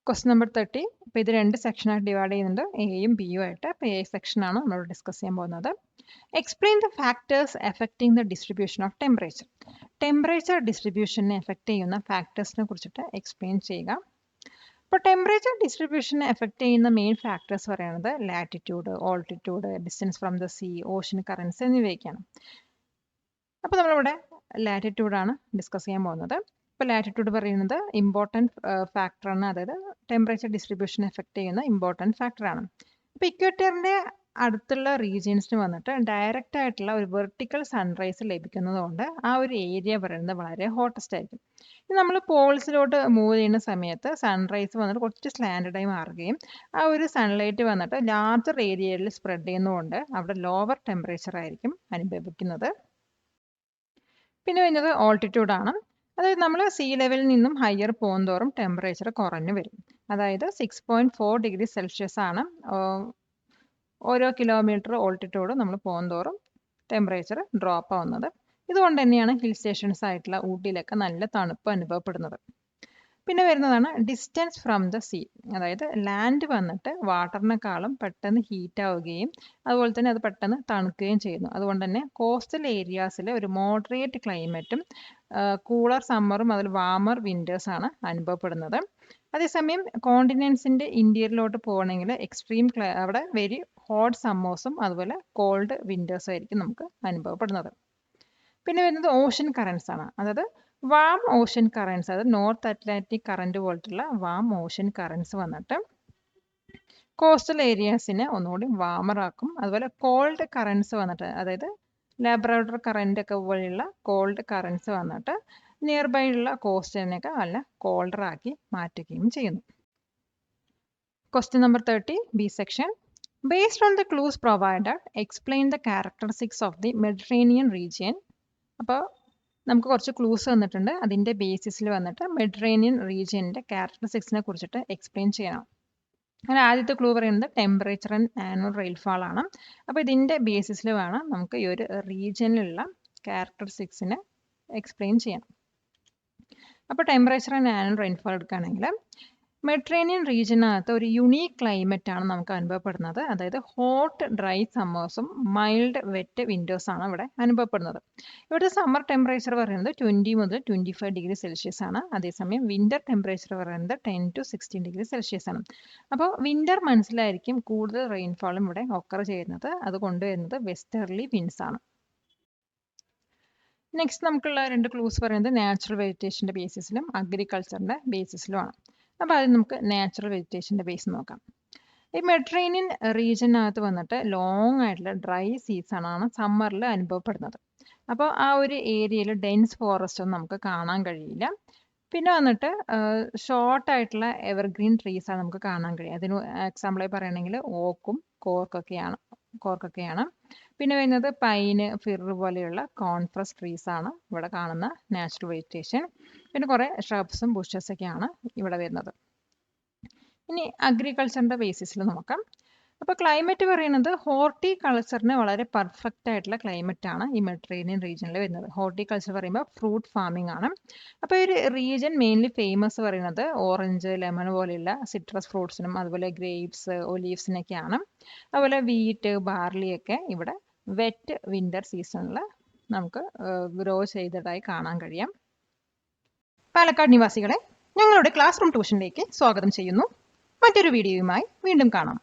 Question number 30. അപ്പോൾ ഇത് 2 സെക്ഷനായിട്ട് ഡിവൈഡ് ചെയ്യുന്നുണ്ട്, എയും ബിയും ആയിട്ട്. അപ്പോൾ എ സെക്ഷനാണ് നമ്മൾ ഡിസ്കസ് ചെയ്യാൻ പോകുന്നത്. Explain the factors affecting the distribution of temperature ഡിസ്ട്രിബ്യൂഷനെ എഫക്റ്റ് ചെയ്യുന്ന ഫാക്ടേഴ്സിനെ കുറിച്ചിട്ട് എക്സ്പ്ലെയിൻ ചെയ്യുക. ഇപ്പോൾ ടെമ്പറേച്ചർ ഡിസ്ട്രിബ്യൂഷനെ എഫക്റ്റ് ചെയ്യുന്ന മെയിൻ ഫാക്ടേഴ്സ് പറയുന്നത് latitude, altitude, distance from the sea, ocean currents എന്നിവയൊക്കെയാണ്. അപ്പോൾ നമ്മളിവിടെ ലാറ്റിറ്റ്യൂഡാണ് ഡിസ്കസ് ചെയ്യാൻ പോകുന്നത്. ഇപ്പോൾ ലാറ്റിറ്റ്യൂഡ് പറയുന്നത് ഇമ്പോർട്ടൻറ്റ് ഫാക്ടറാണ്, അതായത് ടെമ്പറേച്ചർ ഡിസ്ട്രിബ്യൂഷൻ എഫക്റ്റ് ചെയ്യുന്ന ഇമ്പോർട്ടൻറ്റ് ഫാക്ടറാണ്. ഇപ്പോൾ ഇക്വേറ്ററിൻ്റെ അടുത്തുള്ള റീജിയൻസിന് വന്നിട്ട് ഡയറക്റ്റ് ആയിട്ടുള്ള ഒരു വെർട്ടിക്കൽ സൺറൈസ് ലഭിക്കുന്നതുകൊണ്ട് ആ ഒരു ഏരിയ പറയുന്നത് വളരെ ഹോട്ടസ്റ്റ് ആയിരിക്കും. നമ്മൾ പോൾസിലോട്ട് മൂവ് ചെയ്യുന്ന സമയത്ത് സൺറൈസ് വന്നിട്ട് കുറച്ച് സ്ലാൻഡഡായി മാറുകയും ആ ഒരു സൺലൈറ്റ് വന്നിട്ട് ലാർജർ ഏരിയയിൽ സ്പ്രെഡ് ചെയ്യുന്നതുകൊണ്ട് അവിടെ ലോവർ ടെമ്പറേച്ചർ ആയിരിക്കും അനുഭവിക്കുന്നത്. പിന്നെ വരുന്നത് ഓൾട്ടിറ്റ്യൂഡാണ്. അതായത് നമ്മൾ സീ ലെവലിൽ നിന്നും ഹയർ പോകുന്തോറും ടെമ്പറേച്ചർ കുറഞ്ഞു വരും. അതായത് 6.4 ഡിഗ്രി സെൽഷ്യസ് ആണ് ഓരോ കിലോമീറ്റർ ഓൾട്ടിറ്റ്യൂഡ് നമ്മൾ പോകുന്തോറും ടെമ്പറേച്ചർ ഡ്രോപ്പ് ആവുന്നത്. ഇതുകൊണ്ട് തന്നെയാണ് ഹിൽ സ്റ്റേഷൻസ് ആയിട്ടുള്ള ഊട്ടിയിലൊക്കെ നല്ല തണുപ്പ് അനുഭവപ്പെടുന്നത്. പിന്നെ വരുന്നതാണ് ഡിസ്റ്റൻസ് ഫ്രം ദ സീ. അതായത് ലാൻഡ് വന്നിട്ട് വാട്ടറിനെക്കാളും പെട്ടെന്ന് ഹീറ്റ് ആവുകയും അതുപോലെ തന്നെ അത് പെട്ടെന്ന് തണുക്കുകയും ചെയ്യുന്നു. അതുകൊണ്ട് തന്നെ കോസ്റ്റൽ ഏരിയാസിൽ ഒരു മോഡറേറ്റ് ക്ലൈമറ്റും കൂളർ സമ്മറും അതിൽ വാമർ വിന്റേഴ്സാണ് അനുഭവപ്പെടുന്നത്. അതേസമയം കോണ്ടിനെൻസിൻ്റെ ഇന്ത്യയിലോട്ട് പോകണമെങ്കിൽ എക്സ്ട്രീം അവിടെ വെരി ഹോട്ട് സമ്മേഴ്സും അതുപോലെ കോൾഡ് വിന്റേഴ്സും ആയിരിക്കും നമുക്ക് അനുഭവപ്പെടുന്നത്. പിന്നെ വരുന്നത് ഓഷൻ കറൻസ് ആണ്. അതായത് വാം ഓഷൻ കറൻസ്, അതായത് നോർത്ത് അറ്റ്ലാന്റിക് കറന്റ് പോലത്തുള്ള വാം ഓഷൻ കറൻസ് വന്നിട്ട് കോസ്റ്റൽ ഏരിയാസിനെ ഒന്നുകൂടി വാമറാക്കും. അതുപോലെ കോൾഡ് കറൻസ് വന്നിട്ട്, അതായത് ലാബ്രഡോർ കറന്റ് ഒക്കെ പോലെയുള്ള കോൾഡ് കറൻസ് വന്നിട്ട് നിയർ ബൈ ഉള്ള കോസ്റ്റലിനെയൊക്കെ നല്ല കോൾഡർ ആക്കി മാറ്റുകയും ചെയ്യുന്നു. Question number 30, B section. Based on the clues provided, explain the characteristics of the Mediterranean region. അപ്പോൾ നമുക്ക് കുറച്ച് ക്ലൂസ് തന്നിട്ടുണ്ട്. അതിൻ്റെ ബേസിസിൽ വന്നിട്ട് മെഡിറ്ററേനിയൻ റീജിയൻ്റെ ക്യാരക്ടറിസ്റ്റിക്സിനെ കുറിച്ചിട്ട് എക്സ്പ്ലെയിൻ ചെയ്യണം. അങ്ങനെ ആദ്യത്തെ ക്ലൂ പറയുന്നത് ടെമ്പറേച്ചർ ആൻഡ് ആനുവൽ റെയിൻഫാൾ ആണ്. അപ്പോൾ ഇതിൻ്റെ ബേസിസിൽ വേണം നമുക്ക് ഈ ഒരു റീജിയനിലുള്ള ക്യാരക്ടറിസ്റ്റിക്സിനെ എക്സ്പ്ലെയിൻ ചെയ്യണം. അപ്പോൾ ടെമ്പറേച്ചർ ആൻഡ് ആനുവൽ റെയിൻഫാൾ എടുക്കുകയാണെങ്കിൽ മെഡിറ്ററേനിയൻ റീജിയനകത്ത് ഒരു യുണീക്ക് ക്ലൈമറ്റ് ആണ് നമുക്ക് അനുഭവപ്പെടുന്നത്. അതായത് ഹോട്ട് ഡ്രൈ സമ്മേഴ്സും മൈൽഡ് വെറ്റ് വിൻഡേഴ്സ് ആണ് ഇവിടെ അനുഭവപ്പെടുന്നത്. ഇവിടുത്തെ സമ്മർ ടെമ്പറേച്ചർ പറയുന്നത് 20 മുതൽ 25 ഡിഗ്രി സെൽഷ്യസ് ആണ്. അതേസമയം വിന്റർ ടെമ്പറേച്ചർ പറയുന്നത് 10 to 16 ഡിഗ്രി സെൽഷ്യസ് ആണ്. അപ്പോൾ വിന്റർ മനസ്സിലായിരിക്കും കൂടുതൽ റെയിൻഫാളും ഇവിടെ ഒക്കർ ചെയ്യുന്നത്. അത് കൊണ്ടുവരുന്നത് വെസ്റ്റേർലി വിൻഡ്സ് ആണ്. നെക്സ്റ്റ് നമുക്കുള്ള രണ്ട് ക്ലൂസ് പറയുന്നത് നാച്ചുറൽ വെജിറ്റേഷൻ്റെ ബേസിസിലും അഗ്രികൾച്ചറിൻ്റെ ബേസിസിലുമാണ്. അപ്പോൾ അത് നമുക്ക് നാച്ചുറൽ വെജിറ്റേഷൻ്റെ ബേസ് നോക്കാം. ഈ മെഡിറ്ററേനിയൻ റീജിയനകത്ത് വന്നിട്ട് ലോങ് ആയിട്ടുള്ള ഡ്രൈ സീസണാണ് സമ്മറിൽ അനുഭവപ്പെടുന്നത്. അപ്പോൾ ആ ഒരു ഏരിയയിൽ ഡെൻസ് ഫോറസ്റ്റ് ഒന്നും നമുക്ക് കാണാൻ കഴിയില്ല. പിന്നെ വന്നിട്ട് ഷോർട്ടായിട്ടുള്ള എവർഗ്രീൻ ട്രീസാണ് നമുക്ക് കാണാൻ കഴിയുക. അതിന് എക്സാമ്പിളായി പറയുകയാണെങ്കിൽ ഓക്കും കോർക്കൊക്കെയാണ്. പിന്നെ വരുന്നത് പൈന്, ഫിർ പോലെയുള്ള കോൺഫ്രസ് ട്രീസാണ് ഇവിടെ കാണുന്ന നാച്ചുറൽ വെജിറ്റേഷൻ. പിന്നെ കുറേ ഷ്രബ്സും ബുഷസൊക്കെയാണ് ഇവിടെ വരുന്നത്. ഇനി അഗ്രികൾച്ചറിൻ്റെ ബേസിസിൽ നോക്കാം. അപ്പോൾ ക്ലൈമറ്റ് പറയുന്നത് ഹോർട്ടികൾച്ചറിന് വളരെ പെർഫെക്റ്റ് ആയിട്ടുള്ള ക്ലൈമറ്റ് ആണ് ഈ മെഡിറ്ററേനിയൻ റീജിയനിൽ വരുന്നത്. ഹോർട്ടികൾച്ചർ പറയുമ്പോൾ ഫ്രൂട്ട് ഫാമിംഗ് ആണ്. അപ്പോൾ ഈ റീജിയൻ മെയിൻലി ഫേമസ് പറയുന്നത് ഓറഞ്ച്, ലെമൺ പോലെയുള്ള സിട്രസ് ഫ്രൂട്ട്സിനും അതുപോലെ ഗ്രേപ്സ്, ഒലീവ്സിനൊക്കെയാണ്. അതുപോലെ വീറ്റ്, ബാർലിയൊക്കെ ഇവിടെ വെറ്റ് വിന്റർ സീസണിൽ നമുക്ക് ഗ്രോ ചെയ്തതായി കാണാൻ കഴിയാം. പാലക്കാട് നിവാസികളെ ഞങ്ങളുടെ ക്ലാസ് റൂം ട്യൂഷനിലേക്ക് സ്വാഗതം ചെയ്യുന്നു. മറ്റൊരു വീഡിയോയുമായി വീണ്ടും കാണാം.